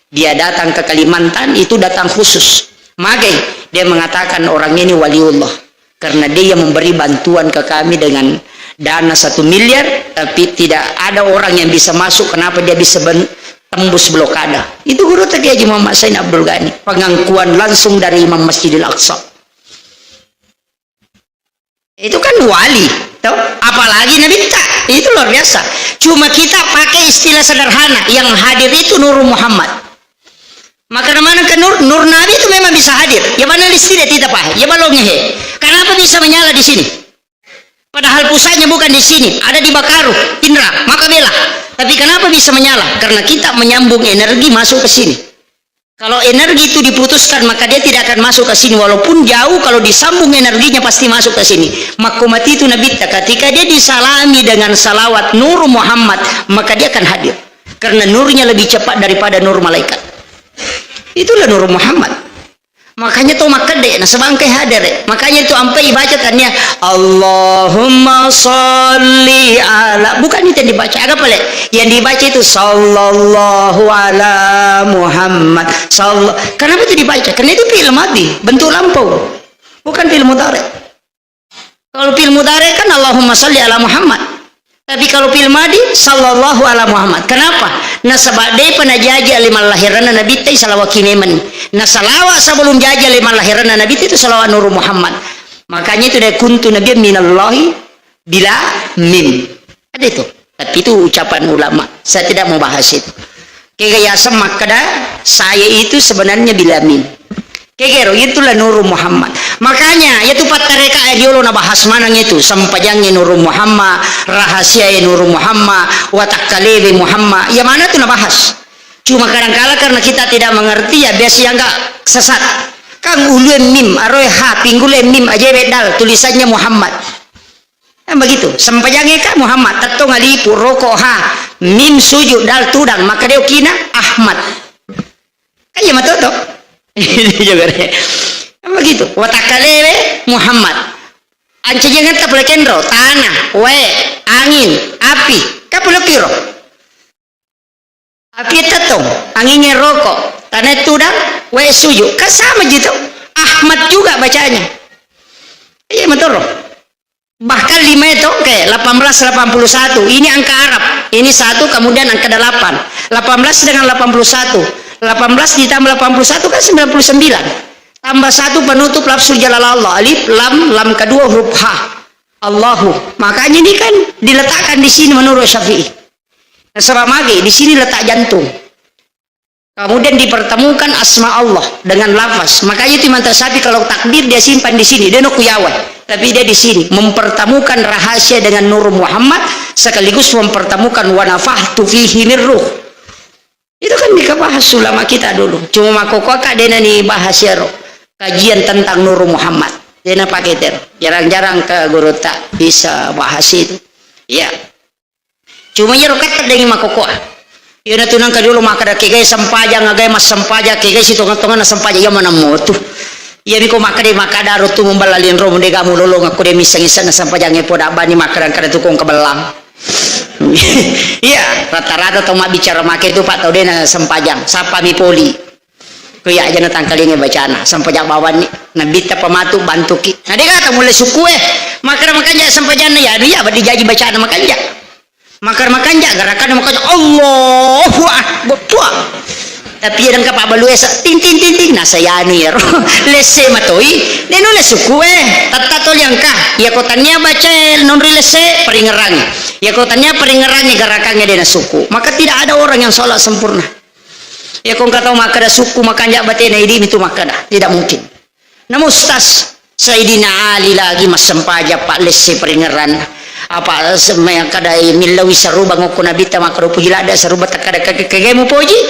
A: Dia datang ke Kalimantan, itu datang khusus. Maka dia mengatakan orang ini waliullah karena dia yang memberi bantuan ke kami dengan dana 1 miliar, tapi tidak ada orang yang bisa masuk. Kenapa dia bisa tembus blokade? Itu guru Kiai Haji Muhammad Sain Abdul Ghani, pengakuan langsung dari Imam Masjidil Aqsa. Itu kan wali, tahu? Apalagi Nabi tak, itu luar biasa. Cuma kita pakai istilah sederhana, yang hadir itu Nur Muhammad. Maka mana ke Nur Nabi itu memang bisa hadir. Ya mana istilah tidak paham, ya balongnya he. Kenapa bisa menyala di sini? Padahal pusatnya bukan di sini, ada di Bakaru, Indra, Makabela. Tapi kenapa bisa menyala? Karena kita menyambung energi masuk ke sini. Kalau energi itu diputuskan, maka dia tidak akan masuk ke sini. Walaupun jauh, kalau disambung energinya pasti masuk ke sini. Makumati itu Nabi ketika dia disalami dengan salawat Nur Muhammad, maka dia akan hadir. Karena nurnya lebih cepat daripada nur malaikat. Itulah Nur Muhammad. Makanya tuh makade nah sebangkai hadir. Makanya itu sampai bacaannya Allahumma sholli ala, bukan itu yang dibaca, agak boleh yang dibaca itu sallallahu ala Muhammad sallallahu. Kenapa itu dibaca? Karena itu fi'il madhi, bentuk lampau, bukan fi'il mudhari. Kalau fi'il mudhari kan Allahumma sholli ala Muhammad, tapi kalau fi'il madhi sallallahu ala Muhammad. Kenapa? Nah sabadai penajaji alimal lahiran Nabi tay salawat kineman. Nah salawat sebelum jaji alimal lahiran Nabi itu salawat Nur Muhammad. Makanya itu dari kuntu Nabi minallahi bila mim. Ada itu. Tapi itu ucapan ulama. Saya tidak mau bahas itu. Kegaya semak kada saya itu sebenarnya bila mim. Kegero itulah Nur Muhammad. Makanya yaitu patareka diolo na bahas manang itu sampajangnya Nur Muhammad, rahasia Nur Muhammad, watak kalebe Muhammad. Ya mana tuh na bahas. Cuma kadang-kala karena kita tidak mengerti ya biasa enggak sesat. Kang uluen mim, aroe ha, pinggule mim aja bedal tulisannya Muhammad. Kan begitu. Sampajangnya ka Muhammad, tato ngalipu rokok ha, mim sujud dal tudang maka dia kina Ahmad. Kan ya matoto. Ini juga deh. Begitu. Watakalewe Muhammad. Anca jangan kapula kendro, tanah, we, angin, api. Kapula piro. Api tetong, anginnya rokok, tanah tudang, we suju. Kan sama gitu. Ahmad juga bacanya. Iya betul. Bahkan 5 itu kayak 1881. Ini angka Arab. Ini 1 kemudian angka 8. 18 dengan 81. 18 ditambah 81 kan 99. Tambah 1 penutup lafzul jalalallah, alif lam kedua huruf ha. Allahu. Makanya ini kan diletakkan di sini menurut Syafi'i. Nah, sebab mage di sini letak jantung. Kemudian dipertemukan asma Allah dengan lafaz. Makanya itu Imam Tasyafi kalau takdir dia simpan di sini, dia nuk kuyawai. Tapi dia di sini mempertemukan rahasia dengan Nur Muhammad sekaligus mempertemukan wa nafahtu fihi min ruh. Itu kan dikabahas ulama kita dulu. Cuma makokaka dia nih bahas ya kajian tentang Nur Muhammad. Dia pakai ter. Jarang-jarang ke guru tak bisa bahas itu. Iya. Cuma ya rokat dengan makokoa. Ya na tunang ka dulu maka da kegay sampaja ngagay mas sampaja kegay si tongan-tongan na sampaja ya mana mo tu. Ya mi ko maka de maka daro tu membalalin ro de gamu lolong aku de misang-isa na sampaja ngepoda bani makaran kada tukong kebelang. Iya, rata-rata tong bicara make itu Pak tau de na sampajang sapa mi poli. Kuya aja na tangkalinge bacana sampajang bawan ni nabita pamatu bantu ki. Nah de kata mulai suku makara makanja sampajana ya anu ya badi jaji bacana makanja. Makar-makan jak gerakan makanya Allahu Akbar. Tapi yang kapal balu esa ting ting ting ting nah saya anu ya lese matoi nenu lesuku tata tol yang kah ya kotannya baca non lese peringerangi ya kotannya peringerangi gerakannya dena suku maka tidak ada orang yang sholat sempurna ya kau kata maka ada suku makan jak batin ini itu maka dah tidak mungkin. Namun ustaz Sayyidina Ali lagi mas sempaja pak lese peringeran apa semaya kadai milawi saruba ngoko nabita makaro pujilada saruba takada kagemu poji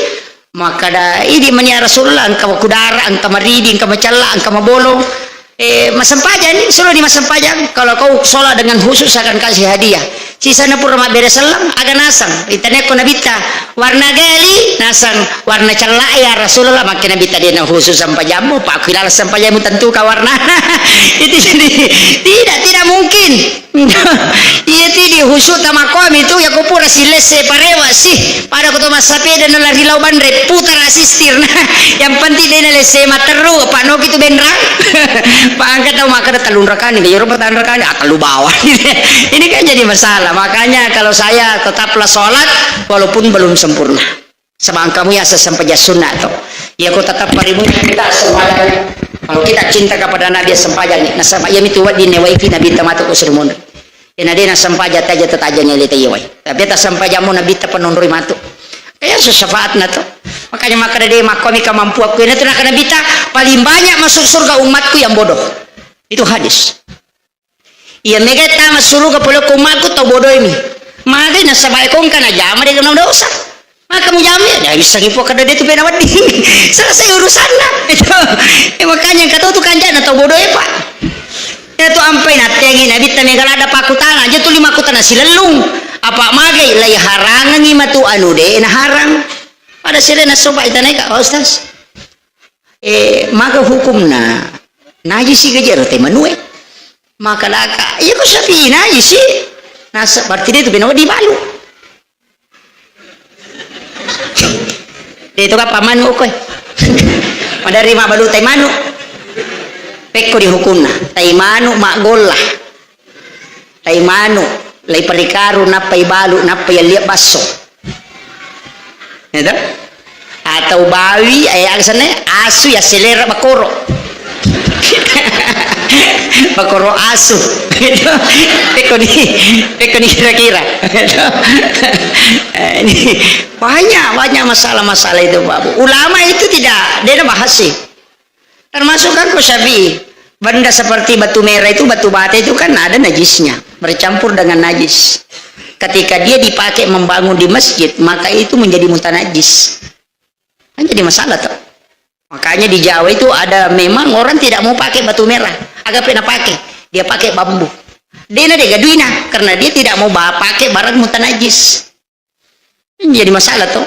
A: makada ini mania Rasulullah angka kudara angka maridi angka macalla angka mabolong masampajan ini suruh di masampajan kalau kau sholat dengan khusus akan kasih hadiah sisanya pun ramah beres selang agak nasang internet ko nabita warna gali nasang warna calla ya Rasulullah makin nabita dia khusus sampajamu pak kilala sampajamu tentu ka warna itu jadi tidak mungkin. Iya tidak khusus sama kom itu ya kupura si lese parewa sih pada kutu masape dan lari lau bandre putar asistir nah yang penting dia lese materu pak no gitu benrang pak angkat tau maka talun rekan ini yoro pertahan rekan atalu bawah ini kan jadi masalah makanya kalau saya tetaplah sholat walaupun belum sempurna sama kamu ya sesampai sunnah tuh ya aku tetap parimu kita semuanya. Kalau kita cinta kepada Nabi sempaja nih, nah sama yang itu di newaifi Nabi tamatu kusurmun. Ya nade na sempaja taja tetaja ngelita yawai. Tapi ta sempaja mu Nabi ta penonroi matu. Kayak syafaat na to. Makanya maka dia makomi kemampu aku ini tuh nak Nabi ta paling banyak masuk surga umatku yang bodoh. Itu hadis. Iya mega ta masuk surga pula umatku tau bodoh ini. Maka na sabay kong kana jama dia kena dosa. Maka kamu jamin ya bisa ngipo kada dia tu penawadi selesai urusan lah itu makanya kata tu kanjana atau bodoh ya pak itu ampai natengin abit tamegala ada pakutan aja tu lima kutan silelung apa magai lay harangan ni matu anu de na harang pada sila na sopa itanay ka ustaz maga hukum na najis si gajer te manue maka laka iya ko sabi najis si nasa berarti dia tu penawadi balu. Dito ka pamanu ko madari mabalu tay manu pekko dihukum na tay manu magolah tay manu lay parikaru napay balu napay liya baso ito atau bawi ay alasana asu ya selera bakoro bakoro asu pekko ni kira-kira ini banyak masalah-masalah itu babu ulama itu tidak dia bahas sih termasuk kan Syafi'i benda seperti batu merah itu batu bata itu kan ada najisnya bercampur dengan najis ketika dia dipakai membangun di masjid maka itu menjadi mutanajis kan jadi masalah tuh makanya di Jawa itu ada memang orang tidak mau pakai batu merah agak pernah pakai dia pakai bambu dia ada gaduina karena dia tidak mau pakai barang mutanajis jadi masalah tuh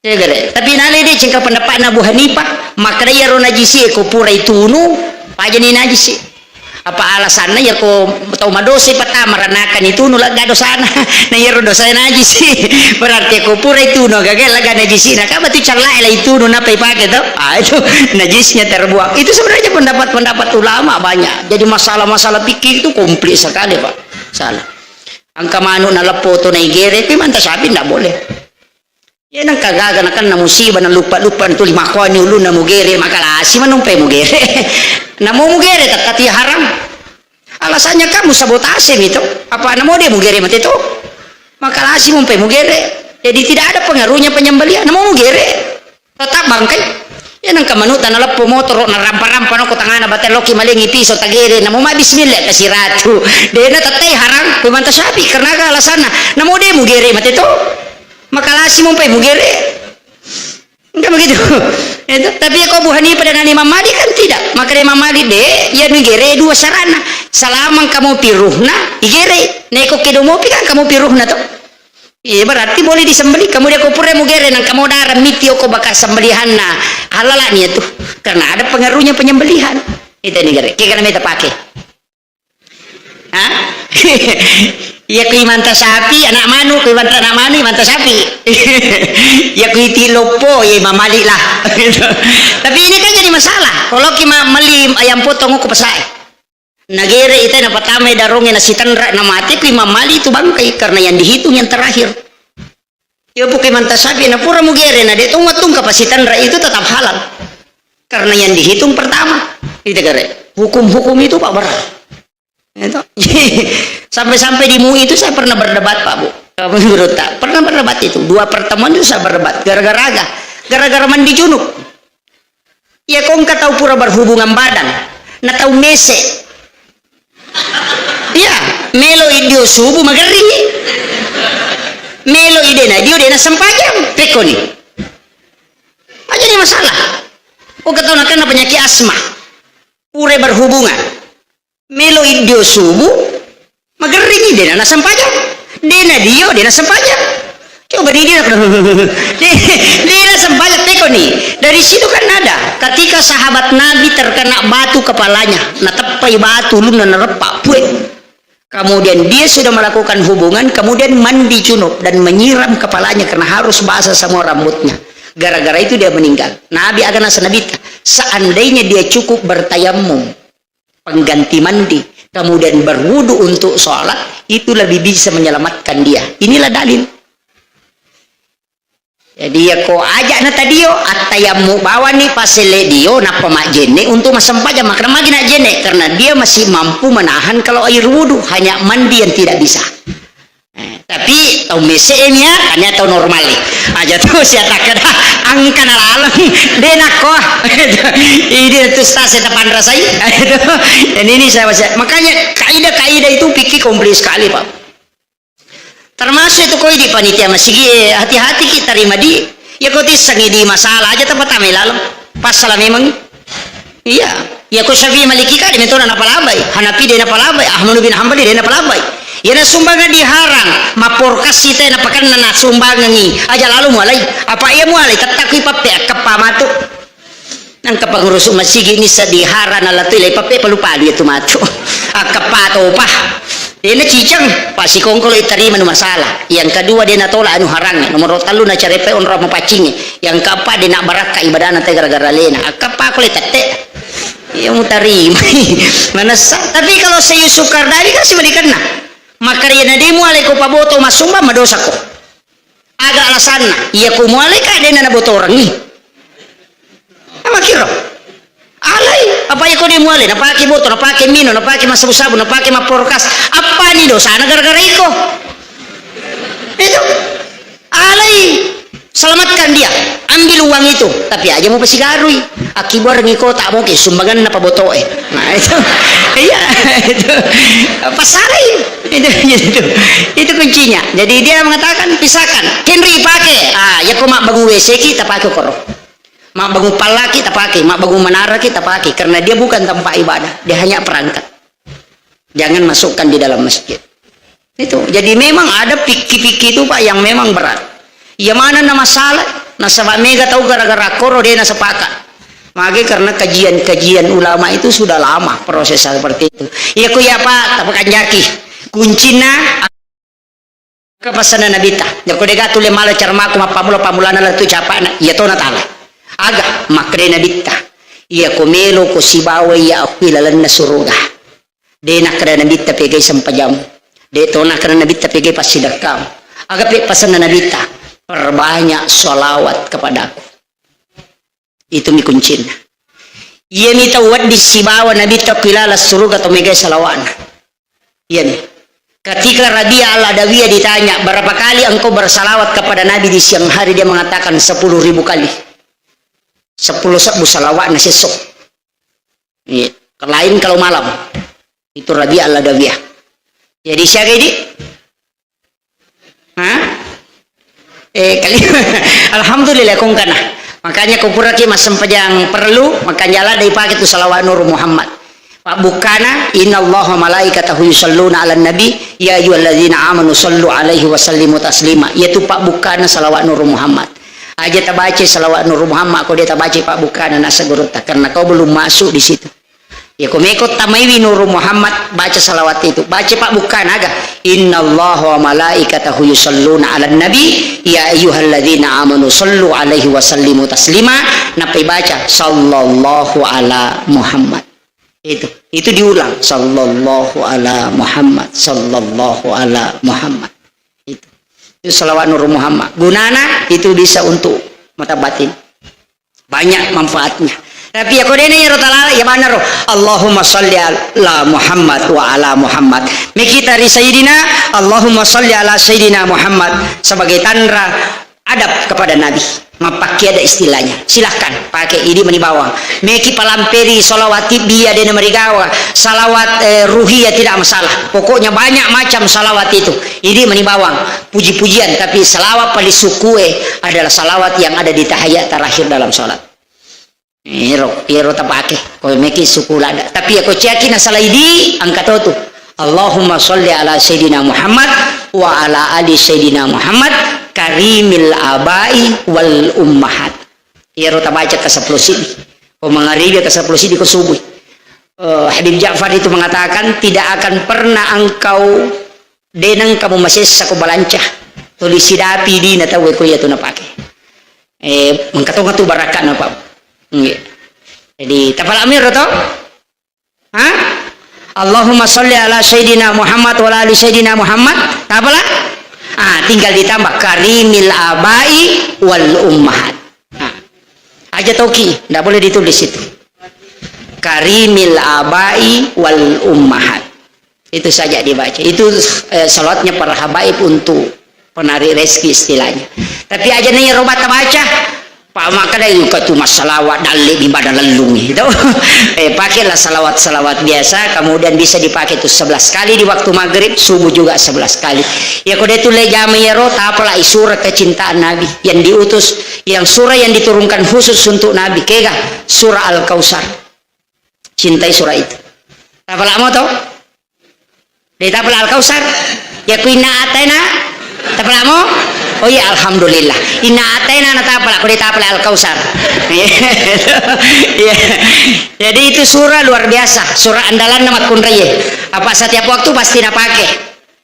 A: ya, tapi nale dia cengka pendapat Abu Hanifah maka dia ro najisi ko pura itu nu pajani najisi apa alasannya ya ko tau madosi pata maranakan itu nu laga dosana na ya ro dosa najisi berarti ko pura itu nu gagal laga najisi nah ka batu carla itu nu napai pakai tuh itu najisnya terbuang itu sebenarnya pendapat-pendapat ulama banyak jadi masalah-masalah pikir itu komplit sekali pak salah angka manu na lapoto na igere pi manta sabi ndak boleh ya nang kagaga na kan na musibah na lupa-lupa itu lima koni ulu na mugere makalasi manumpe mugere na mo mugere tatati haram Alasannya kamu sabotase itu. Apa namo dia mugere mati itu? Maka lasi mumpai mugere. Jadi tidak ada pengaruhnya penyembelihan. Namo mugere. Tetap bangkai. Ya nang kamanutan na lapo motor na rampa-rampa no ko tangana batel loki malingi piso tagere namo ma bismillah kasi ratu. Dena tatay harang pimanta sabi karena ka alasana. Namo dia mugere mati itu. Maka lasi mumpai mugere. Enggak begitu. Itu. Tapi kau buhani pada Imam Malik kan tidak. Maka Imam Malik ya nigere dua sarana. Salamang kamu piruhna, igere. Neko kedomopi kan kamu piruhna tuh. Iya berarti boleh disembeli. Kamu dia kupure mugere nang kamu darah mitio ko bakal sembelihan na halala nih tuh. Karena ada pengaruhnya penyembelihan. Itu nigere. Kira kita pakai. Hah? Ya kui manta sapi anak manu kui manta anak manu manta sapi. Ya kui tilopo ya mamali lah. Tapi ini kan jadi masalah. Kalau kita meli ayam potong ko pasai. Nagere itu na patame darongnya nasi tanra na mati kui mamali itu bangkai karena yang dihitung yang terakhir. Ya bukai manta sapi na pura mugere na detung kapasi tanra itu tetap halal. Karena yang dihitung pertama. Itu gere. Hukum-hukum itu Pak berat. Itu. Sampai-sampai di MUI itu saya pernah berdebat Pak Bu. Menurut tak pernah berdebat itu 2 pertemuan itu saya berdebat gara-gara mandi junub. Ya kau nggak tahu pura berhubungan badan, na tahu mese. Ya melo idio subuh magari, melo ide na dio dena sempajam peko nih. Aja nih masalah. Kau ketahui nak kena penyakit asma, pura berhubungan. Melo idio subuh magering dena na sempajam dena dio dena sempajam coba dia sempajam teko nih dari situ kan ada ketika sahabat Nabi terkena batu kepalanya na tepai batu lu na repak kemudian dia sudah melakukan hubungan kemudian mandi junub dan menyiram kepalanya karena harus basah semua rambutnya gara-gara itu dia meninggal. Nabi agak nasa nabita seandainya dia cukup bertayamum pengganti mandi kemudian berwudu untuk sholat itu lebih bisa menyelamatkan dia. Inilah dalil. Jadi ya ko ajak na tadio atayamu bawa nih pasele dio na pamak jene untuk masempaja makna magina jene karena dia masih mampu menahan kalau air wudu hanya mandi yang tidak bisa. Tapi tau mesenya kan tau normal aja tuh saya takkan angkan alam dena kok ini tuh saya tepan rasai dan ini saya baca makanya kaidah itu pikir komplit sekali Pak. Termasuk itu koi di panitia masih hati-hati kita terima di ya kau tisangi di masalah aja tempat tamai lalu pas salah memang iya ya kau Syafi'i Maliki kan di metode apa labai Hanafi dia apa labai Ahmad bin Hanbali dia apa labai ya na sumbangan diharang maporkas kita na pakan na sumbangan ni aja lalu mulai apa ia mulai tatakui pape kapamatu nang kapangurus masih gini sediharan ala tu lay pape pelupa dia tu matu kapato pa dia na cicang pasi kongkolo iterima nu masalah yang kedua dia na tolak anu harangnya nomor 3 na carepe onra mapacingi yang keempat dia nak baraka ibadah na gara-gara lena kapa ko tete yang mutarima mana sah tapi kalau saya sukar dari kan sih dikena makanya nadi mulai ko paboto masumba madosa ko agak alasan na iya ko mulai ka dia na boto orang ni apa kira alay apa ya ko di mulai na pakai boto na pakai mino na pakai masabu-sabu na pakai maporkas apa ni dosa na gara-gara iko itu alay selamatkan dia ambil uang itu tapi aja mau pasigarui akibat ngiko tak mau ke sumbangan na paboto nah itu iya itu pasari itu kuncinya jadi dia mengatakan pisahkan Henry pakai ya kok mak bangun WC kita pakai koro mak bangun pala kita pakai mak bangun menara kita pakai karena dia bukan tempat ibadah dia hanya perangkat jangan masukkan di dalam masjid itu jadi memang ada piki-piki itu Pak yang memang berat ya mana nama masalah nasabah mega tahu gara-gara koro dia nasepakat maka karena kajian-kajian ulama itu sudah lama proses seperti itu ya ku ya Pak tapakan jaki kuncina kepasanan nabita ya ku dega tule mala carmaku pamulana la tu capana ya to natala aga makre nabita ya ku melo ku sibawa ya apilalan na suruga de nakra nabita pegay sampajam de to nakra nabita pegay pasidakam aga pe pasanan nabita perbanyak sholawat kepadaku itu mi kuncina iya mita wad di sibawa nabi tapilala suruga to megay salawana Iya nih. Ketika Rabi'ah al-Adawiyah ditanya, berapa kali engkau bersalawat kepada Nabi di siang hari, dia mengatakan 10.000 kali. 10 salawat nasi sok. Iya. Lain kalau malam. Itu Rabi'ah al-Adawiyah. Jadi siapa ini? Hah? Kali alhamdulillah kong kana. Makanya kau puraki masam pajang perlu, makanya lah dipakai tu salawat Nur Muhammad. Pak bukana innallaha malaikatahu yusalluna 'alan nabi ya ayyuhalladzina amanu sallu 'alaihi wa sallimu taslima. Yaitu Pak bukana salawat Nur Muhammad. Aja tabaca salawat Nur Muhammad, kau dia tabaca Pak bukana nasa gurutta karena kau belum masuk di situ. Ya kau mekot tamaiwi Nur Muhammad baca salawat itu. Baca Pak bukana aga innallaha wa malaikatahu yusalluna 'alan nabi ya ayyuhalladzina amanu sallu 'alaihi wa sallimu taslima. Napi baca sallallahu ala Muhammad. Itu diulang sallallahu ala Muhammad sallallahu ala Muhammad. Itu salawat Nur Muhammad. Gunana itu bisa untuk mata batin, banyak manfaatnya. Tapi ya kodenya ya rotala ya mana roh Allahumma sholli ala Muhammad wa ala Muhammad. Mikita ri Sayyidina Allahumma sholli ala Sayyidina Muhammad sebagai tanda adab kepada Nabi. Mapakai ada istilahnya, silahkan pakai ini menibawang. Meki palamperi salawati biya dan merigawa salawat ruhiyah tidak masalah. Pokoknya banyak macam salawat itu. Ini menibawang puji-pujian, tapi salawat paling sukue adalah salawat yang ada di tahiyat terakhir dalam salat. Iro tapake. Kau meki suku lada. Tapi aku yakin salah ini angkat tu. Allahumma sholli ala Sayyidina Muhammad wa ala ali Sayyidina Muhammad karimil abai wal ummahat. Iro tabaca ke 10 sini. Kau mengaribi ke 10 sini ke subuh. Habib Ja'far itu mengatakan tidak akan pernah engkau denang kamu masih saku balancah. Tulis sidapi di na tahu ko yato na pake. Mengkatong tu barakan apa. Jadi tapalamir to? Hah? Allahumma sholli ala Sayyidina Muhammad wa ala ali Sayyidina Muhammad. Apalah? Tinggal ditambah karimil abai wal ummahat. Aja toki, enggak boleh ditulis itu. Karimil abai wal ummahat. Itu saja dibaca. Itu salatnya para habaib untuk penarik rezeki istilahnya. Tapi aja nih robat baca. Pak maka dari itu salawat dalil di badan lelung itu. Pakailah salawat biasa, kemudian bisa dipakai itu 11 kali di waktu maghrib, subuh juga 11 kali. Ya kode itu lejamiyero tapalah surah kecintaan Nabi yang diutus, yang surah yang diturunkan khusus untuk Nabi, kega surah Al-Kautsar. Cintai surah itu. Tapalah mau tau? Di tapalah Al-Kautsar. Ya kuina atena tapalah mau? Oh iya alhamdulillah. Inna atena natapala kode tapala Al-Kautsar. Jadi itu surah luar biasa, surah andalan nama kunraye. Apa setiap waktu pasti napake.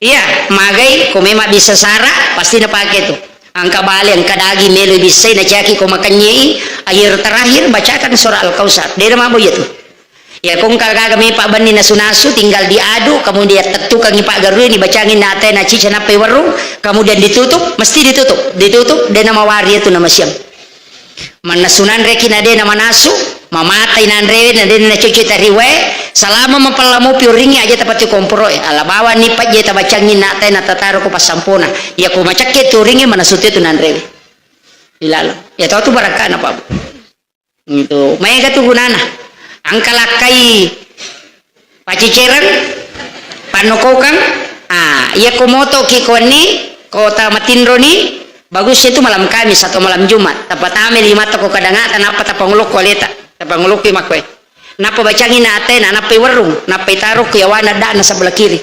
A: Iya, magai ko memang bisa sara pasti napake itu. Angka bali angka dagi melu bisa na caki ko makanyei akhir terakhir bacakan surah Al-Kautsar. Dia mabo ya tuh. Ya kung kagami Pak Bani nasu-nasu tinggal diadu, kemudian tetukang Pak Garuy dibacangin na atena cica na warung, kemudian ditutup, mesti ditutup dia nama wari itu nama siam. Manasunan reki na dia nama nasu, mamatay na andre na dia na cuci tariwe, salama mapalamu piuringi aja tapat kompro ala bawa ni pa je tabacangin na atena tataro ko pasampuna. Ya ko macake turingi manasut itu na andre. Ilalo. Ya tahu tu barakan apa? Itu, may gatu gunana. Angkalakai paciceran panokokang iya komoto kikoni kota Matindro ni bagus itu malam Kamis atau malam Jumat tapat ame 5 toko kadangatan apa tapangulok koleta tapangulok ki makwe napa bacangin na atena napa warung napa taruh kuyawana da na sebelah kiri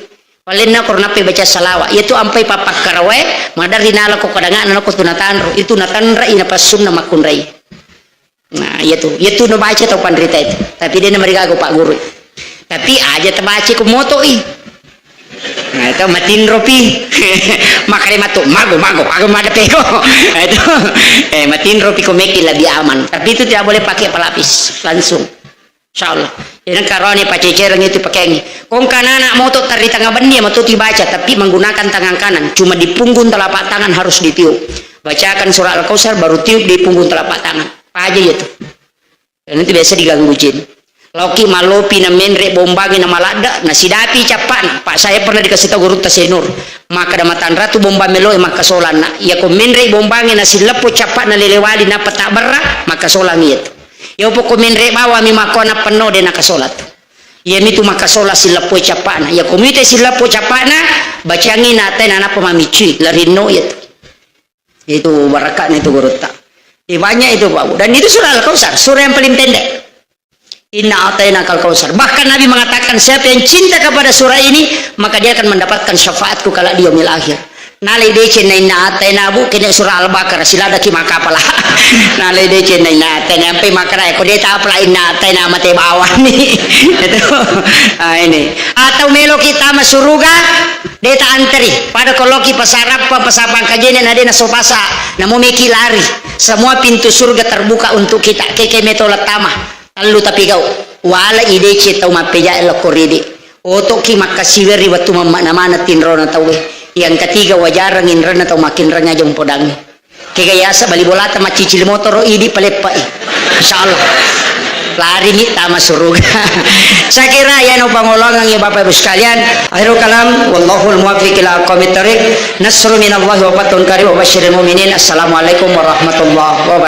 A: walin na kor napa baca salawat itu ampai papak karawe madar dinala ko kadangatan ko tunatanro itu natanra ina pasunna makunrai. Nah, itu no baca tau pandrita itu. Tapi dia mereka aku Pak Guru. Tapi aja terbaca ku moto i. Nah, itu Matindro pi. Makanya matu mago mada peko. Itu Matindro pi ko meki lebih aman. Tapi itu tidak boleh pakai pelapis langsung. Insyaallah. Yang karone pacecereng itu pakai ini. Kong kanan moto tari tengah bendi moto dibaca tapi menggunakan tangan kanan. Cuma di punggung telapak tangan harus ditiup. Bacakan surah Al-Kautsar baru tiup di punggung telapak tangan. Apa aja itu. Dan itu biasa diganggu jin. Loki malopi na menre bombangi na malada na sidapi capan pak saya pernah dikasih tahu guru tasenur maka damatan ratu bomba meloy maka solan na ya ko menre bombangi na silapo capan na lelewali na patabara maka solang itu ya po ko menre bawa mi makona penuh de nakasolat ya mitu maka sola silapo capan ya ko mite silapo capana bacangi na ten ana pamamici larino itu barakatnya itu guru tak banyak itu Pak dan itu surah Al-Kautsar surah yang paling pendek. Inna atayna kal kausar. Bahkan Nabi mengatakan siapa yang cinta kepada surah ini maka dia akan mendapatkan syafaatku kala di yaumil akhir. Nalai dece na inna atayna bu kene surah Al-Baqarah silada ki makapala. Nalai dece na inna atayna sampai makara ko dia tak pala inna atayna mate bawah nih. Itu. Ini. Atau melo kita masuruga deta antri pada koloki pasarap pasapang kajene na dena sopasa na momeki lari. Semua pintu surga terbuka untuk kita. Keke metola tama. Lalu tapi kau wala ide cetau mapeja elakoridi oto ki makasiveri waktu mana tinrona tahu yang ketiga wajar ngin rena tau makin renya jong podang kegayasa bali bolata macicil motor idi palepa insyaallah lari nih tama suruga saya kira ya no pangolongan ya Bapak Ibu sekalian akhirul kalam wallahul muwaffiq ila aqwamit thariq nasrun minallahi wa fathun qarib wa basyiril mu'minin assalamualaikum warahmatullahi wabarakatuh.